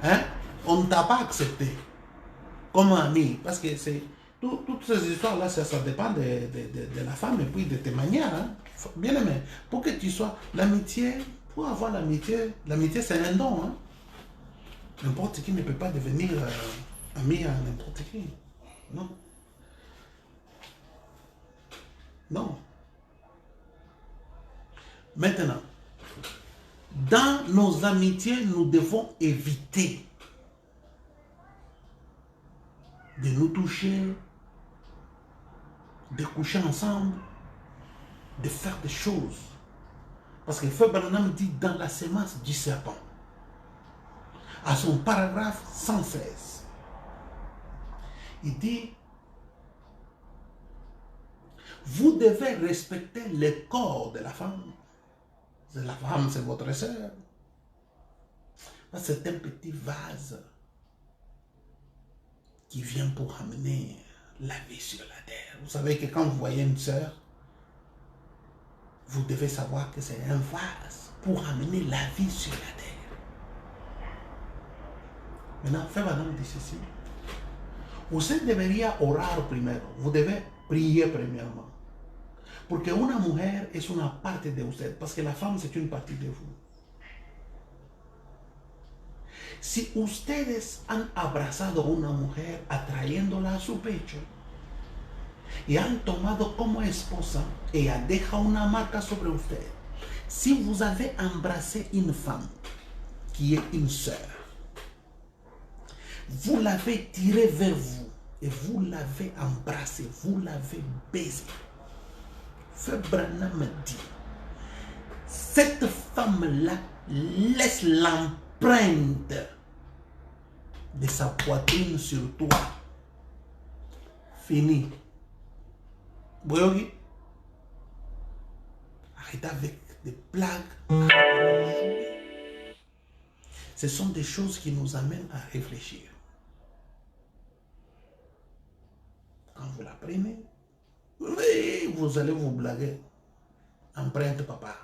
hein, on ne t'a pas accepté comme ami, parce que c'est toutes ces histoires-là, ça dépend de la femme et puis de tes manières. Hein. Bien aimé, pour que tu sois l'amitié, pour avoir l'amitié c'est un don. Hein. N'importe qui ne peut pas devenir ami à n'importe qui. Non. Non. Maintenant, dans nos amitiés, nous devons éviter de nous toucher, de coucher ensemble, de faire des choses. Parce que Frère Branham dit dans la sémence du serpent, à son paragraphe 116, il dit, vous devez respecter le corps de la femme. La femme, c'est votre sœur. C'est un petit vase qui vient pour amener la vie sur la terre. Vous savez que quand vous voyez une sœur, vous devez savoir que c'est un vase pour amener la vie sur la terre. Maintenant, Frère Branham dit ceci. Usted debería orar primero. Vous devez prier premièrement. Porque una mujer es una parte de usted. Parce que la femme, c'est une partie de vous. Si ustedes han abrazado a una mujer atrayéndola a su pecho y han tomado como esposa, ella deja una marca sobre usted. Si vous avez embrassé une femme qui est une sœur, vous l'avez tirée vers vous et vous l'avez embrassée, vous l'avez baisée. Frère Branham dit, cette femme-là laisse l'empreinte de sa poitrine sur toi. Fini. Boyogi, arrête avec des blagues. Ce sont des choses qui nous amènent à réfléchir. Quand vous la prenez, oui, vous allez vous blaguer. Empreinte, papa.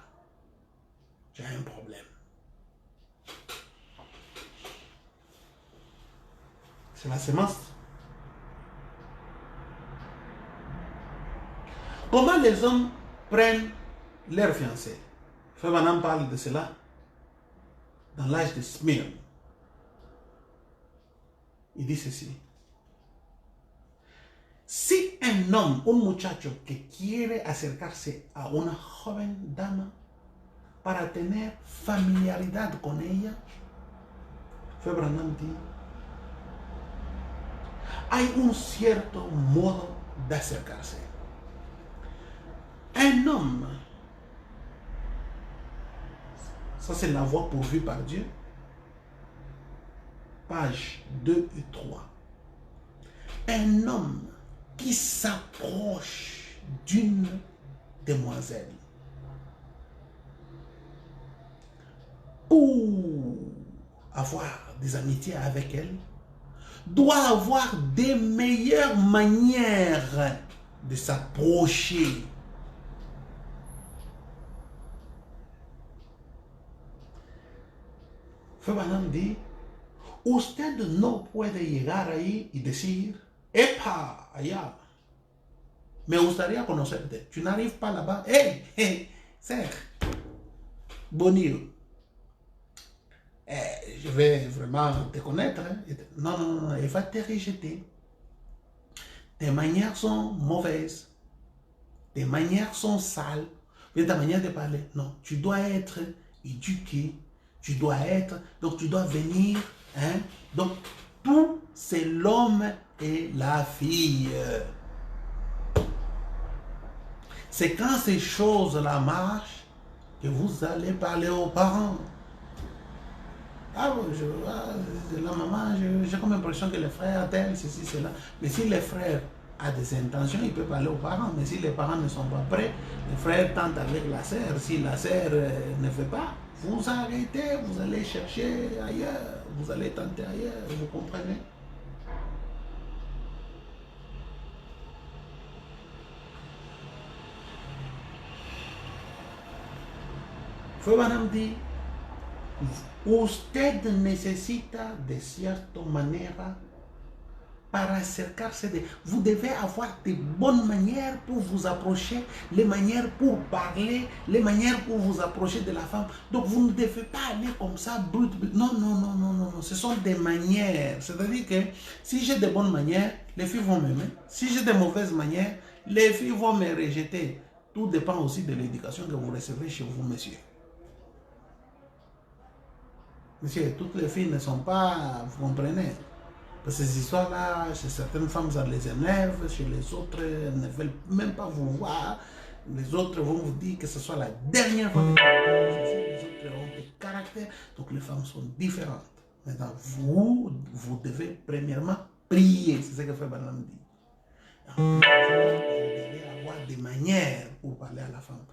J'ai un problème. C'est la sémence. Comment les hommes prennent leur fiancée? Frère Branham parle de cela dans l'âge de Smyrne. Il dit ceci. Si un homme, un muchacho que quiere acercarse a una joven dama para tener familiaridad con ella, Frère Branham dit, hay un cierto modo de acercarse. Un homme, ça c'est la voie pourvue par Dieu, page 2 et 3. Un homme qui s'approche d'une demoiselle pour avoir des amitiés avec elle, doit avoir des meilleures manières de s'approcher. Frère Branham dit, usted no puede llegar ahí y decir, ¡epa! Allá. Me gustaría conocerte. Tu n'arrives pas là-bas. Hey, hey, Serge. Bonjour. je vais vraiment te connaître. Hein. Non, non, non, elle va te rejeter. Tes manières sont mauvaises. Tes manières sont sales. Mais ta manière de parler, non. Tu dois être éduqué. Tu dois être, donc tu dois venir. Hein? Donc, tout, c'est l'homme et la fille. C'est quand ces choses-là marchent que vous allez parler aux parents. Ah, la maman, j'ai comme l'impression que les frères tel, ceci, cela. Mais si les frères a des intentions, il peut parler aux parents. Mais si les parents ne sont pas prêts, les frères tentent avec la sœur. Si la sœur ne fait pas, vous arrêtez, vous allez chercher ailleurs, vous allez tenter ailleurs, vous comprenez? Fue Banam dit, usted necesita de cierta manera para acercarse de... Vous devez avoir de bonnes manières pour vous approcher, les manières pour parler, les manières pour vous approcher de la femme. Donc vous ne devez pas aller comme ça, brut. Non, non, non, non, non, non. Ce sont des manières. C'est-à-dire que si j'ai de bonnes manières, les filles vont m'aimer. Si j'ai de mauvaises manières, les filles vont me rejeter. Tout dépend aussi de l'éducation que vous recevez chez vous, monsieur. Monsieur, toutes les filles ne sont pas... Vous comprenez? Parce que ces histoires-là, chez certaines femmes, ça les énerve, chez les autres, elles ne veulent même pas vous voir. Les autres vont vous dire que ce soit la dernière fois que vous les autres ont des caractères. Donc les femmes sont différentes. Maintenant, vous devez premièrement prier. C'est ce que Frère Branham dit. Vous devez avoir des manières pour parler à la femme.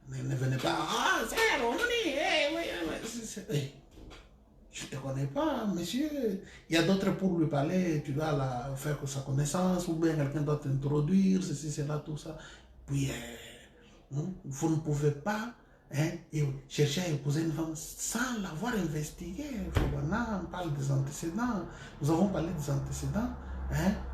Ne venez pas, ah, c'est Romani, oui. Je ne te connais pas, monsieur. Il y a d'autres pour lui parler, tu dois faire sa connaissance, ou bien quelqu'un doit t'introduire, ceci, cela, tout ça. Puis, vous ne pouvez pas chercher à épouser une femme sans l'avoir investiguée. On parle des antécédents. Nous avons parlé des antécédents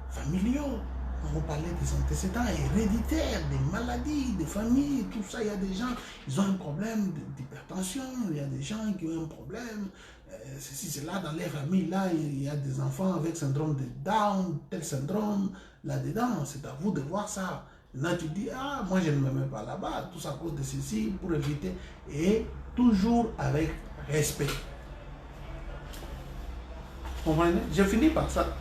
familiaux. Nous avons parlé des antécédents héréditaires, des maladies, des familles, tout ça. Il y a des gens, ils ont un problème d'hypertension, il y a des gens qui ont un problème. Ceci, c'est là, dans les familles, là, il y a des enfants avec syndrome de Down, tel syndrome, là-dedans. C'est à vous de voir ça. Maintenant, tu dis, ah, moi, je ne me mets pas là-bas, tout ça à cause de ceci, pour éviter. Et toujours avec respect. Vous comprenez? Je finis par ça.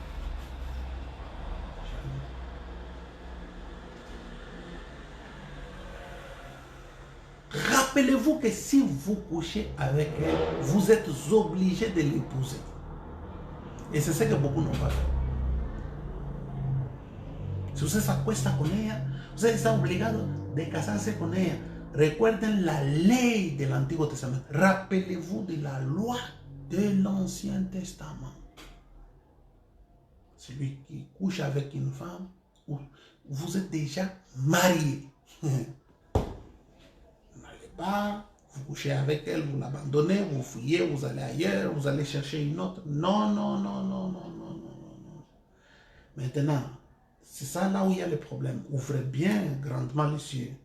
Rappelez-vous que si vous couchez avec elle, vous êtes obligé de l'épouser. Et c'est ce que beaucoup n'ont pas fait. Si usted se acuesta con ella, usted está obligado de casarse con ella. Recuerden la ley del Antiguo Testamento. Rappelez-vous de la loi de l'Ancien Testament. Celui qui couche avec une femme, vous êtes déjà marié. Pas, vous couchez avec elle, vous l'abandonnez, vous fuyez, vous allez ailleurs, vous allez chercher une autre. Non, non, non, non, non, non, non, non. Maintenant, c'est ça là où il y a le problème. Ouvrez bien grandement les yeux.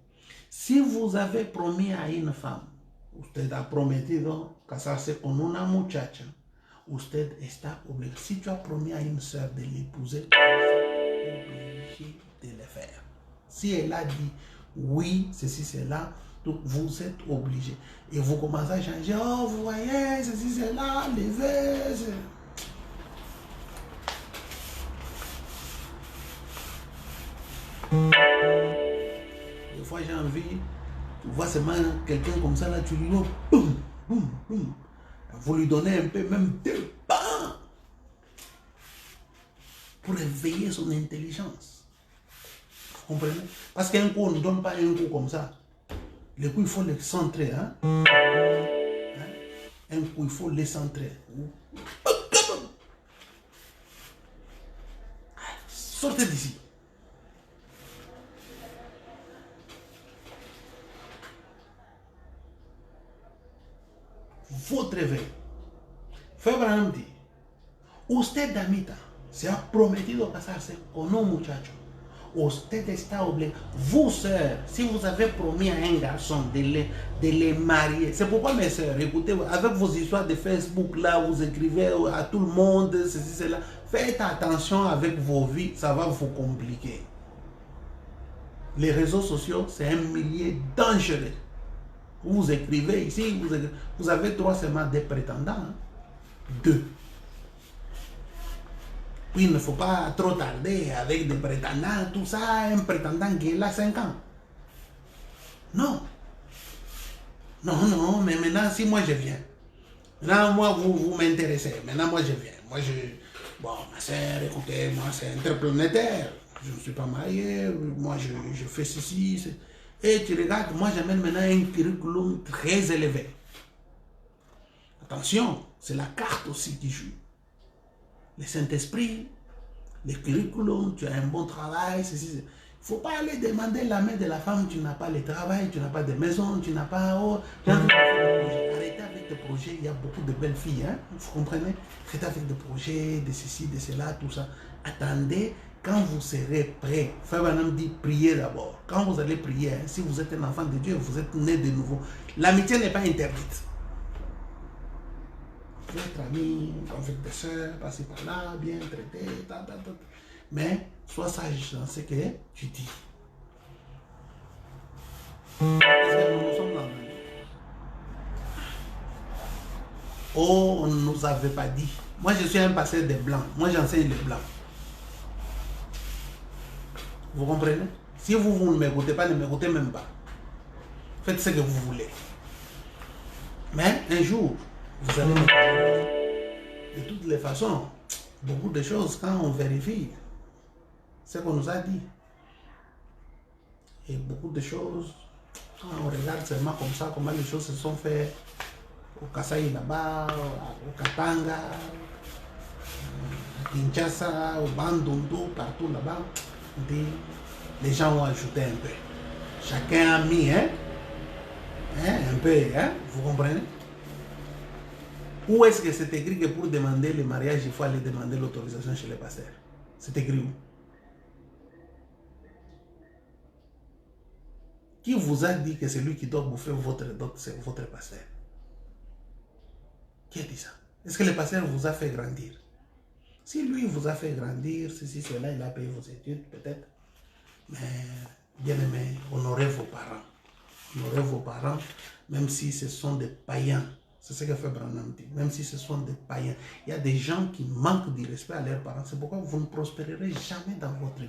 Si vous avez promis à une femme, usted ha prometido casarse con una muchacha, usted está obligado. Si tu as promis à une soeur de l'épouser, vous êtes obligé de le faire. Si elle a dit oui, ceci, cela, donc vous êtes obligé. Et vous commencez à changer. Oh, vous voyez, ceci, cela, levez. Des fois, j'ai envie, tu vois seulement quelqu'un comme ça, là, tu lui dis, boum, boum, boum. Vous lui donnez un peu, même 2 pas, pour éveiller son intelligence. Vous comprenez? Parce qu'un coup, on ne donne pas un coup comme ça. Le coup, il faut le centrer. Hein? Un coup, il faut le centrer. Sortez d'ici. Votre réveil. Frère Branham dit, usted, damita, se ha prometido casarse con un muchacho. Vous, sœurs, si vous avez promis à un garçon de les marier, c'est pourquoi mes sœurs, écoutez, avec vos histoires de Facebook, là, vous écrivez à tout le monde, ceci, cela, faites attention avec vos vies, ça va vous compliquer. Les réseaux sociaux, c'est un milieu dangereux. Vous écrivez ici, vous avez 3 semaines de prétendants, hein? 2. Puis il ne faut pas trop tarder avec des prétendants, tout ça, un prétendant qui est là 5 ans. Non. Non, non, mais maintenant, si moi je viens, maintenant, moi, vous m'intéressez, maintenant, moi, je viens. Moi, bon, ma soeur, écoutez, moi, c'est interplanétaire. Je ne suis pas marié, moi, je fais ceci. Et tu regardes, moi, j'amène maintenant un curriculum très élevé. Attention, c'est la carte aussi qui joue. Le Saint-Esprit, le curriculum, tu as un bon travail, ceci. Il ne faut pas aller demander la main de la femme, tu n'as pas le travail, tu n'as pas de maison, tu n'as pas... Oh, arrêtez avec des projets, il y a beaucoup de belles filles, hein, vous comprenez? Faites avec des projets, de ceci, de cela, tout ça. Attendez, quand vous serez prêt, Frère Branham dit, priez d'abord. Quand vous allez prier, hein, si vous êtes un enfant de Dieu, vous êtes né de nouveau. L'amitié n'est pas interdite. Vous pouvez être ami, avec des soeurs, passer par là, bien traité, mais sois sage dans ce que tu dis. Parce que nous sommes là. Oh, on ne nous avait pas dit. Moi, je suis un pasteur des blancs. Moi, j'enseigne les blancs. Vous comprenez? Si vous ne m'écoutez pas, ne m'écoutez même pas. Faites ce que vous voulez. Mais un jour, vous allez me... De toutes les façons, beaucoup de choses, quand on vérifie ce qu'on nous a dit, et beaucoup de choses, quand on regarde seulement comme ça, comment les choses se sont faites au Kasaï là-bas, au Katanga, à Kinshasa, au Bandundu, partout là-bas, les gens ont ajouté un peu. Chacun a mis, hein, un peu, hein, vous comprenez? Où est-ce que c'est écrit que pour demander le mariage, il faut aller demander l'autorisation chez les pasteurs? C'est écrit où? Qui vous a dit que c'est lui qui doit bouffer votre dot, c'est votre pasteur? Qui a dit ça? Est-ce que le pasteur vous a fait grandir? Si lui vous a fait grandir, ceci, cela, il a payé vos études, peut-être. Mais, bien aimé, honorez vos parents. Honorez vos parents, même si ce sont des païens. C'est ce que fait Branham dit. Même si ce sont des païens. Il y a des gens qui manquent du respect à leurs parents. C'est pourquoi vous ne prospérerez jamais dans votre vie.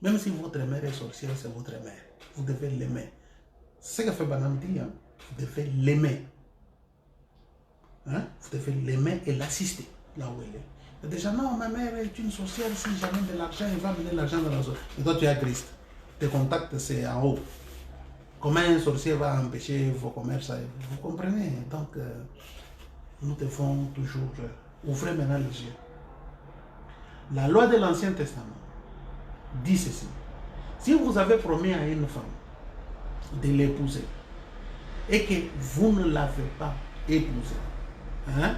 Même si votre mère est sorcière, c'est votre mère. Vous devez l'aimer. C'est ce que fait Branham dit. Hein? Vous devez l'aimer. Hein? Vous devez l'aimer et l'assister là où elle est. Il y a des gens, non, ma mère est une sorcière. Si j'amène de l'argent, elle va amener l'argent dans la sorcière. Et toi, tu es Christ. Tes contacts, c'est en haut. Comment un sorcier va empêcher vos commerces? Vous comprenez? Donc, nous devons toujours ouvrir maintenant les yeux. La loi de l'Ancien Testament dit ceci. Si vous avez promis à une femme de l'épouser et que vous ne l'avez pas épousée, hein,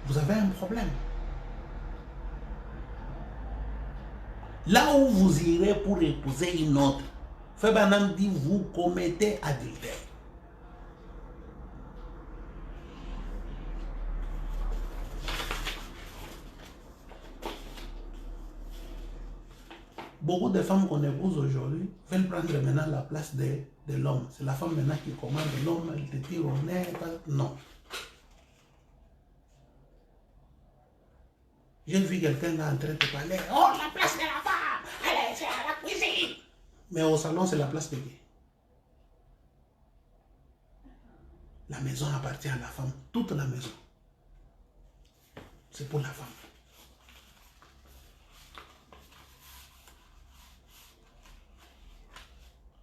vous avez un problème. Là où vous irez pour épouser une autre, Frère Branham dit, vous commettez adultère. Beaucoup de femmes qu'on épouse aujourd'hui veulent prendre maintenant la place de l'homme. C'est la femme maintenant qui commande l'homme, elle te tire au nez. Non. J'ai vu quelqu'un en train de parler. Oh, la place de la femme! Allez, c'est à la cuisine! Mais au salon, c'est la place de qui? La maison appartient à la femme. Toute la maison. C'est pour la femme.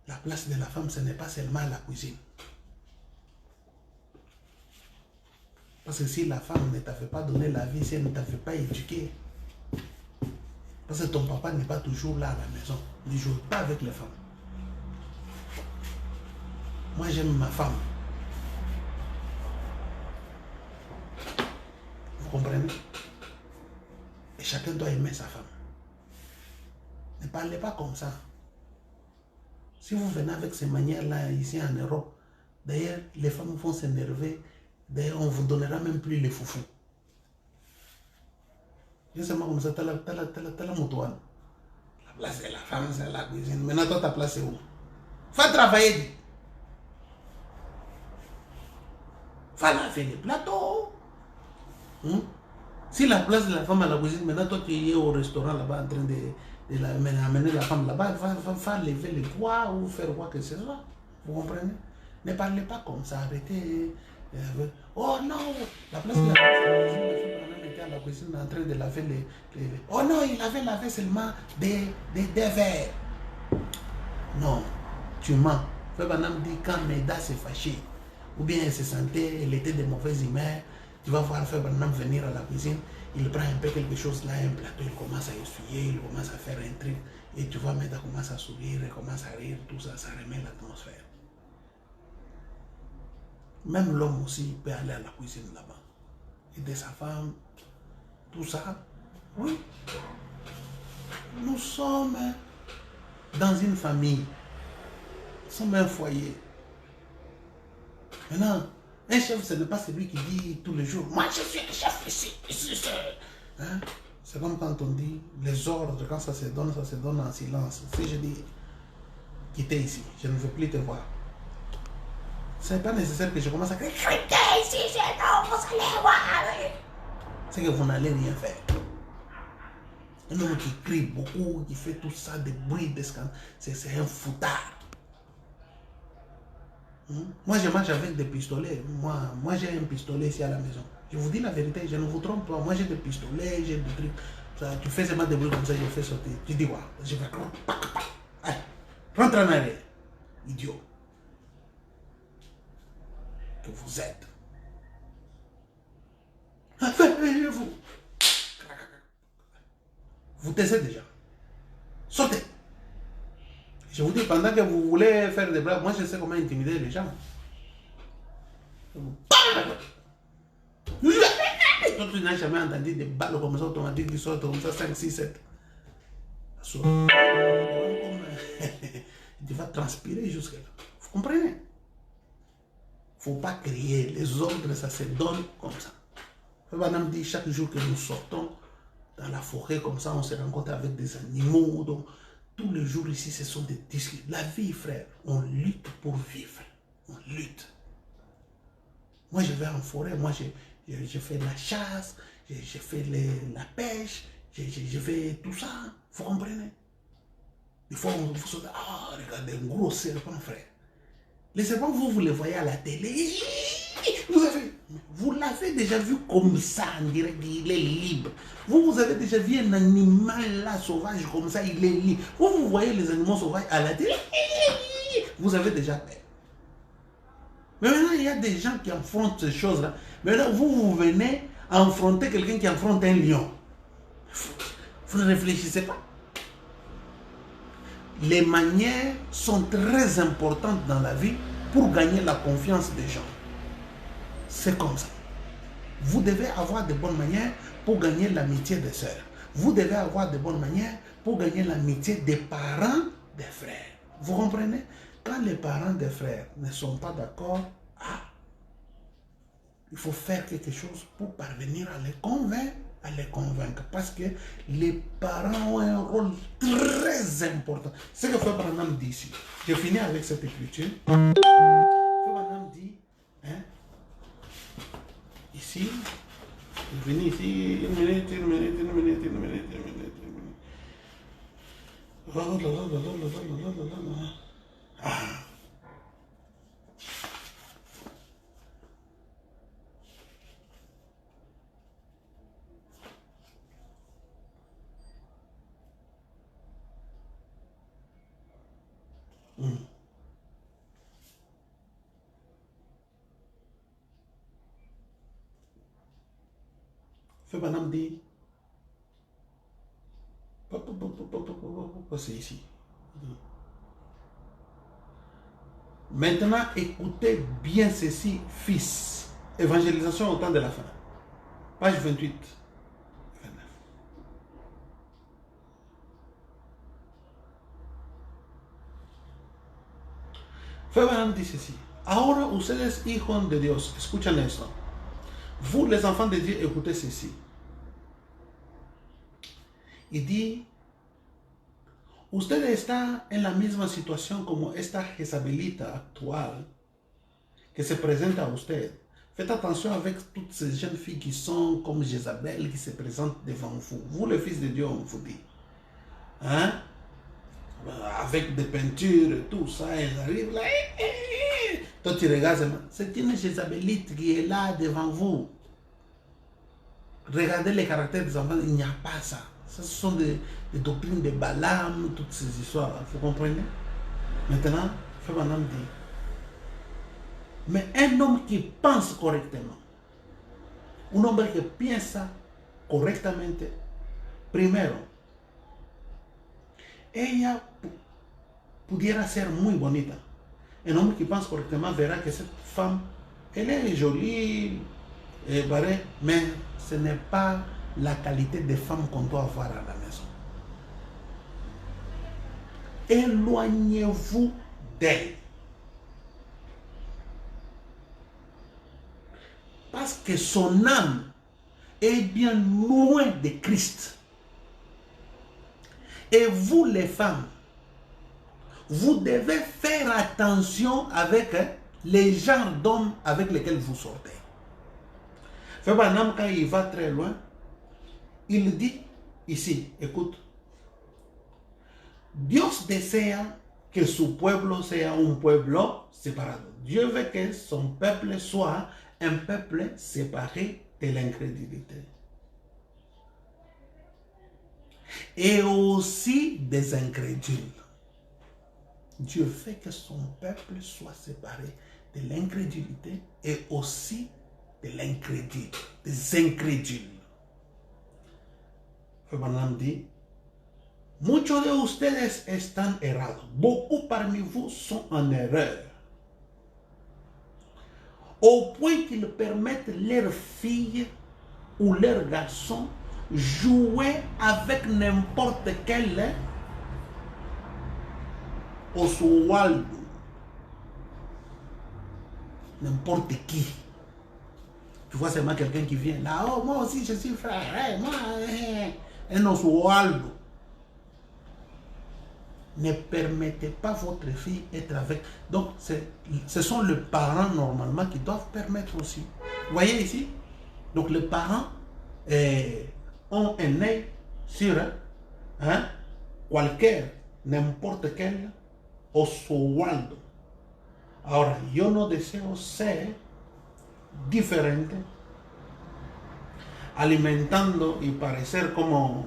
La place de la femme, ce n'est pas seulement la cuisine. Parce que si la femme ne t'avait pas donné la vie, si elle ne t'avait pas éduqué, parce que ton papa n'est pas toujours là à la maison, ne joue pas avec les femmes. Moi, j'aime ma femme. Vous comprenez? Et chacun doit aimer sa femme. Ne parlez pas comme ça. Si vous venez avec ces manières-là ici en Europe, d'ailleurs, les femmes vont s'énerver. D'ailleurs, on ne vous donnera même plus les foufous. Je sais pas comme ça, t'as la motoine. La place de la femme, c'est la cuisine. Maintenant, toi, ta place, c'est où? Va travailler. Va laver les plateaux. Si la place de la femme à la cuisine, maintenant, toi, tu es au restaurant là-bas en train de amener la femme là-bas, va lever les poids ou faire quoi que ce soit. Vous comprenez? Ne parlez pas comme ça, arrêtez. Oh non, la place de la cuisine était à la cuisine en train de laver les... Oh non, il avait lavé seulement des verres. Non, tu mens. Frère Banam dit quand Meda s'est fâchée, ou bien elle se sentait, elle était de mauvaise humeur, tu vas voir Frère Banam venir à la cuisine, il prend un peu quelque chose là, un plateau, il commence à essuyer, il commence à faire un truc, et tu vois Meda commence à sourire, elle commence à rire, tout ça, ça remet l'atmosphère. Même l'homme aussi peut aller à la cuisine là-bas, aider sa femme, tout ça. Oui, nous sommes dans une famille, nous sommes un foyer. Maintenant, un chef, ce n'est pas celui qui dit tous les jours, moi je suis le chef ici. Hein? C'est comme quand on dit les ordres, quand ça se donne en silence. Si je dis, quittez ici, je ne veux plus te voir. Ce n'est pas nécessaire que je commence à crier, quittez ici, non, vous allez voir. C'est que vous n'allez rien faire. Un homme qui crie beaucoup, qui fait tout ça, des bruits, des scandales, c'est un foutard. Moi, je marche avec des pistolets. Moi j'ai un pistolet ici à la maison. Je vous dis la vérité, je ne vous trompe pas. Moi, j'ai des pistolets, j'ai des trucs. Ça, tu fais seulement des bruits comme ça, je fais sauter. Tu dis quoi? Je vais... Allez, rentre en arrière. Idiot. Que vous êtes. Vous. Vous taisez déjà. Sautez. Je vous dis, pendant que vous voulez faire des blagues, moi je sais comment intimider les gens. Tu n'as jamais entendu des balles comme ça automatiques qui sortent comme ça, 5, 6, 7. Tu vas transpirer jusque-là. Vous comprenez? Il ne faut pas crier. Les ordres, ça se donne comme ça. Madame dit, chaque jour que nous sortons dans la forêt, comme ça, on se rencontre avec des animaux. Donc, tous les jours ici, ce sont des disques. La vie, frère, on lutte pour vivre. On lutte. Moi, je vais en forêt, moi, je fais la chasse, je fais la pêche, je fais tout ça. Vous comprenez? Des fois, on vous dit, ah, regardez, un gros serpent, frère. Les serpents, vous les voyez à la télé. Vous l'avez déjà vu comme ça, on dirait qu'il est libre. Vous avez déjà vu un animal là, sauvage comme ça, il est libre. Vous voyez les animaux sauvages à la télé. Vous avez déjà peur. Mais maintenant, il y a des gens qui affrontent ces choses-là. Maintenant, vous venez affronter quelqu'un qui affronte un lion. Vous ne réfléchissez pas. Les manières sont très importantes dans la vie pour gagner la confiance des gens. C'est comme ça. Vous devez avoir de bonnes manières pour gagner l'amitié des sœurs. Vous devez avoir de bonnes manières pour gagner l'amitié des parents des frères. Vous comprenez? Quand les parents des frères ne sont pas d'accord, il faut faire quelque chose pour parvenir à les convaincre. Parce que les parents ont un rôle très important. C'est ce que Frère Branham dit ici. Je finis avec cette écriture. Frère Branham dit, hein, ici, je finis ici, une minute. Frère Branham dit, c'est ici. Maintenant, écoutez bien ceci, fils. Évangélisation au temps de la fin. Page 28. 29. Abraham dit ceci. Ahora ustedes hijos de Dios, escuchen esto. Vous les enfants de Dieu, écoutez ceci. Il dit, usted está en la misma situación como esta Jezabelita actual que se presenta a usted. Faites attention avec toutes ces jeunes filles qui sont comme Jézabel qui se présentent devant vous. Vous, les fils de Dieu, on vous dit. Hein? Avec des peintures et tout ça, elles arrivent là. Toi, tu regardes, c'est une Jézabelite qui est là devant vous. Regardez les caractères des enfants, il n'y a pas ça. Ce sont des doctrines de Balaam, toutes ces histoires. Vous comprenez? Maintenant, Frère Branham dit, mais un homme qui pense correctement, un hombre que piensa correctamente, primero, ella pudiera ser muy bonita. Un homme qui pense correctement verra que cette femme, elle est jolie, mais ce n'est pas la qualité de femme qu'on doit avoir à la maison. Éloignez-vous d'elle. Parce que son âme est bien loin de Christ. Et vous les femmes, vous devez faire attention avec les genres d'hommes avec lesquels vous sortez. Frère Branham, quand il va très loin, il dit ici, écoute, Dios desea que su pueblo sea un pueblo separado. Dieu veut que son peuple soit un peuple séparé de l'incrédulité. Et aussi des incrédules. Dieu veut que son peuple soit séparé de l'incrédulité et aussi de l'incrédule, des incrédules. Fernand dit, muchos de ustedes están errados. Beaucoup parmi vous sont en erreur. Au point qu'ils permettent leurs filles ou leurs garçons jouer avec n'importe quel Oswaldo, n'importe qui. Tu vois seulement quelqu'un qui vient là, oh moi aussi je suis frère, hey, moi, un Oswaldo. Ne permettez pas votre fille d'être avec. Donc ce sont les parents normalement qui doivent permettre aussi. Vous voyez ici? Donc les parents ont un œil sur n'importe quel Oswaldo. Ahora, yo no deseo ser diferente, alimentando y parecer como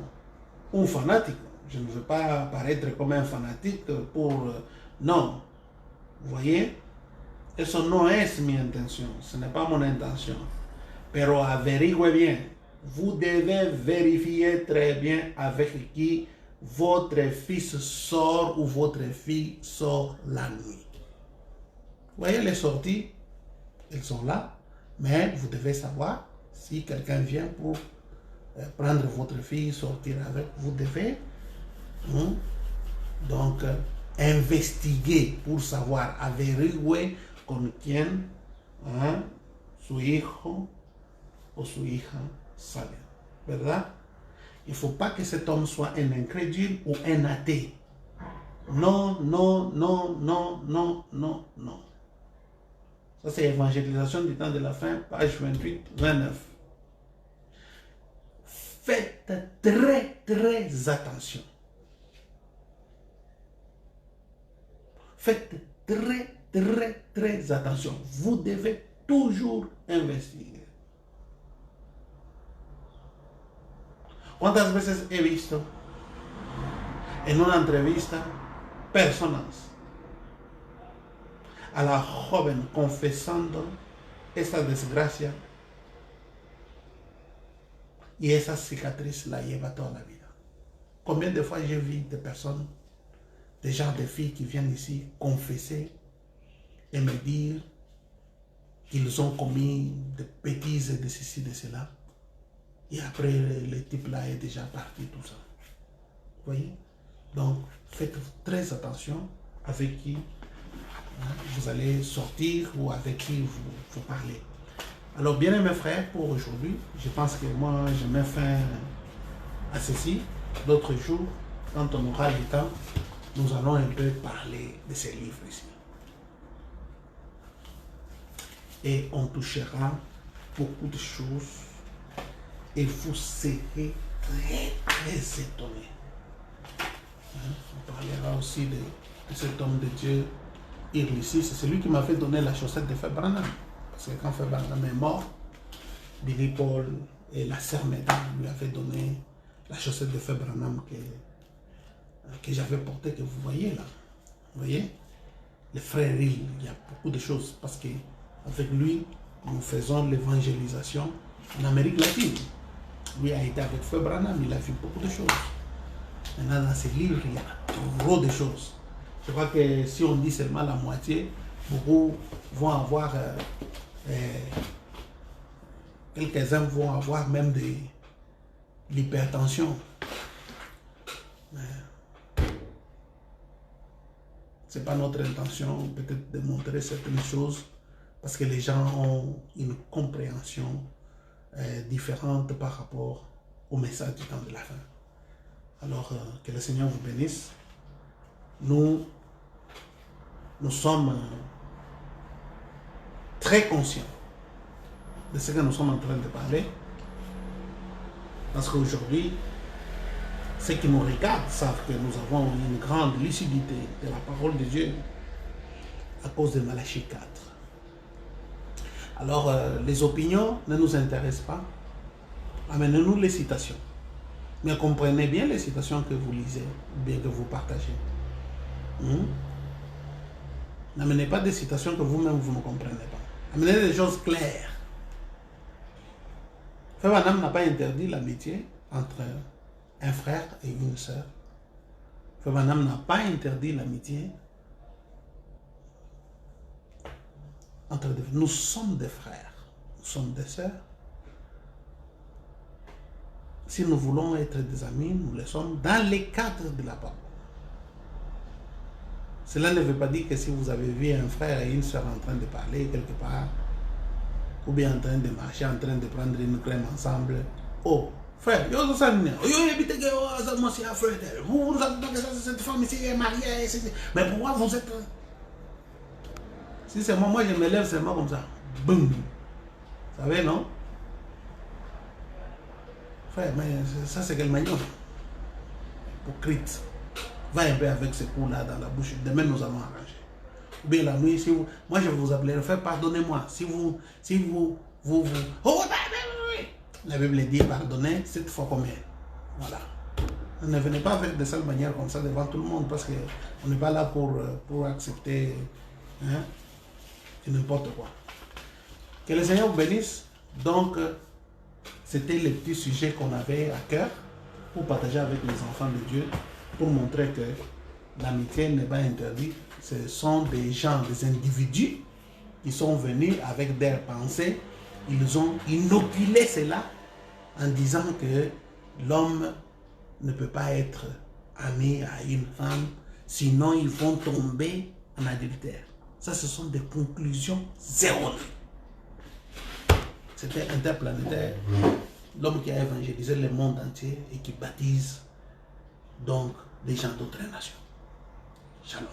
un fanático. Je ne veux pas paraître comme un fanatique pour... Non. Vous voyez? Eso no es mi intención. Ce n'est pas mon intention. Pero averigüe bien. Vous devez vérifier très bien avec qui votre fils sort ou votre fille sort la nuit. Vous voyez les sorties? Elles sont là. Mais vous devez savoir si quelqu'un vient pour prendre votre fille, sortir avec. Vous devez donc investiguer pour savoir, averiguer con quién su hijo o su hija sale, ¿verdad? Il ne faut pas que cet homme soit un incrédule ou un athée. Non, non, non, non, non, non, non. Ça c'est évangélisation du temps de la fin, page 28-29. Faites très, très attention. Faites très, très, très attention. Vous devez toujours investiguer. ¿Cuántas veces he visto en una entrevista personas a la joven confesando esta desgracia y esa cicatriz la lleva toda la vida? Combien de fois j'ai vu des personnes, des gens de filles qui viennent ici confesser et me dire qu'ils ont commis des bêtises de ceci, de cela. Et après, le type là est déjà parti, tout ça. Vous voyez? Donc, faites très attention avec qui vous allez sortir ou avec qui vous parlez. Alors, bien aimés frères, pour aujourd'hui, je pense que moi, je mets fin à ceci. D'autres jours, quand on aura le temps, nous allons un peu parler de ces livres ici. Et on touchera beaucoup de choses et vous serez très étonnés. On parlera aussi de cet homme de Dieu, Irlissi. C'est celui qui m'a fait donner la chaussette de Frère Branham. Parce que quand Frère Branham est mort, Billy Paul et la sœur Médan lui avaient donné la chaussette de Frère Branham que j'avais portée, que vous voyez là. Vous voyez? Le frère Hill, il y a beaucoup de choses parce qu'avec lui, nous faisons l'évangélisation en Amérique latine. Lui a été avec Frère Branham, il a vu beaucoup de choses. Maintenant, dans ces livres, il y a trop de choses. Je crois que si on dit seulement la moitié, beaucoup vont avoir, quelques-uns vont avoir même de l'hypertension. Ce n'est pas notre intention peut-être de montrer certaines choses parce que les gens ont une compréhension différente par rapport au message du temps de la fin. Alors, que le Seigneur vous bénisse. Nous sommes très conscients de ce que nous sommes en train de parler. Parce qu'aujourd'hui, ceux qui nous regardent savent que nous avons une grande lucidité de la parole de Dieu à cause de Malachie 4. Alors, les opinions ne nous intéressent pas. Amenez-nous les citations. Mais comprenez bien les citations que vous lisez, bien que vous partagez. N'amenez pas des citations que vous-même vous ne comprenez pas. Amenez des choses claires. Frère Branham n'a pas interdit l'amitié entre un frère et une sœur. Frère Branham n'a pas interdit l'amitié entre deux. Nous sommes des frères, nous sommes des sœurs. Si nous voulons être des amis, nous le sommes dans les cadres de la parole. Cela ne veut pas dire que si vous avez vu un frère et une sœur en train de parler quelque part, ou bien en train de marcher, en train de prendre une crème ensemble, oh, frère, vous savez, cette femme ici est mariée, mais pourquoi vous êtes... Si c'est moi je me lève seulement comme ça, boum, vous savez, non? Frère, mais ça c'est quel magnon? Hypocrite. Va un peu avec ce coup-là dans la bouche. Demain, nous allons arranger. Ou bien la nuit, si vous... Moi, je vais vous appeler. Frère, pardonnez-moi. Oh, la Bible dit pardonnez cette fois combien? Voilà. Ne venez pas avec de cette manière comme ça devant tout le monde parce qu'on n'est pas là pour accepter n'importe quoi. Que le Seigneur vous bénisse. Donc, c'était le petit sujet qu'on avait à cœur pour partager avec les enfants de Dieu, pour montrer que l'amitié n'est pas interdite. Ce sont des gens, des individus qui sont venus avec des pensées. Ils ont inoculé cela en disant que l'homme ne peut pas être ami à une femme, sinon ils vont tomber en adultère. Ça, ce sont des conclusions erronées. C'était interplanétaire. L'homme qui a évangélisé le monde entier et qui baptise donc les gens d'autres nations. Shalom.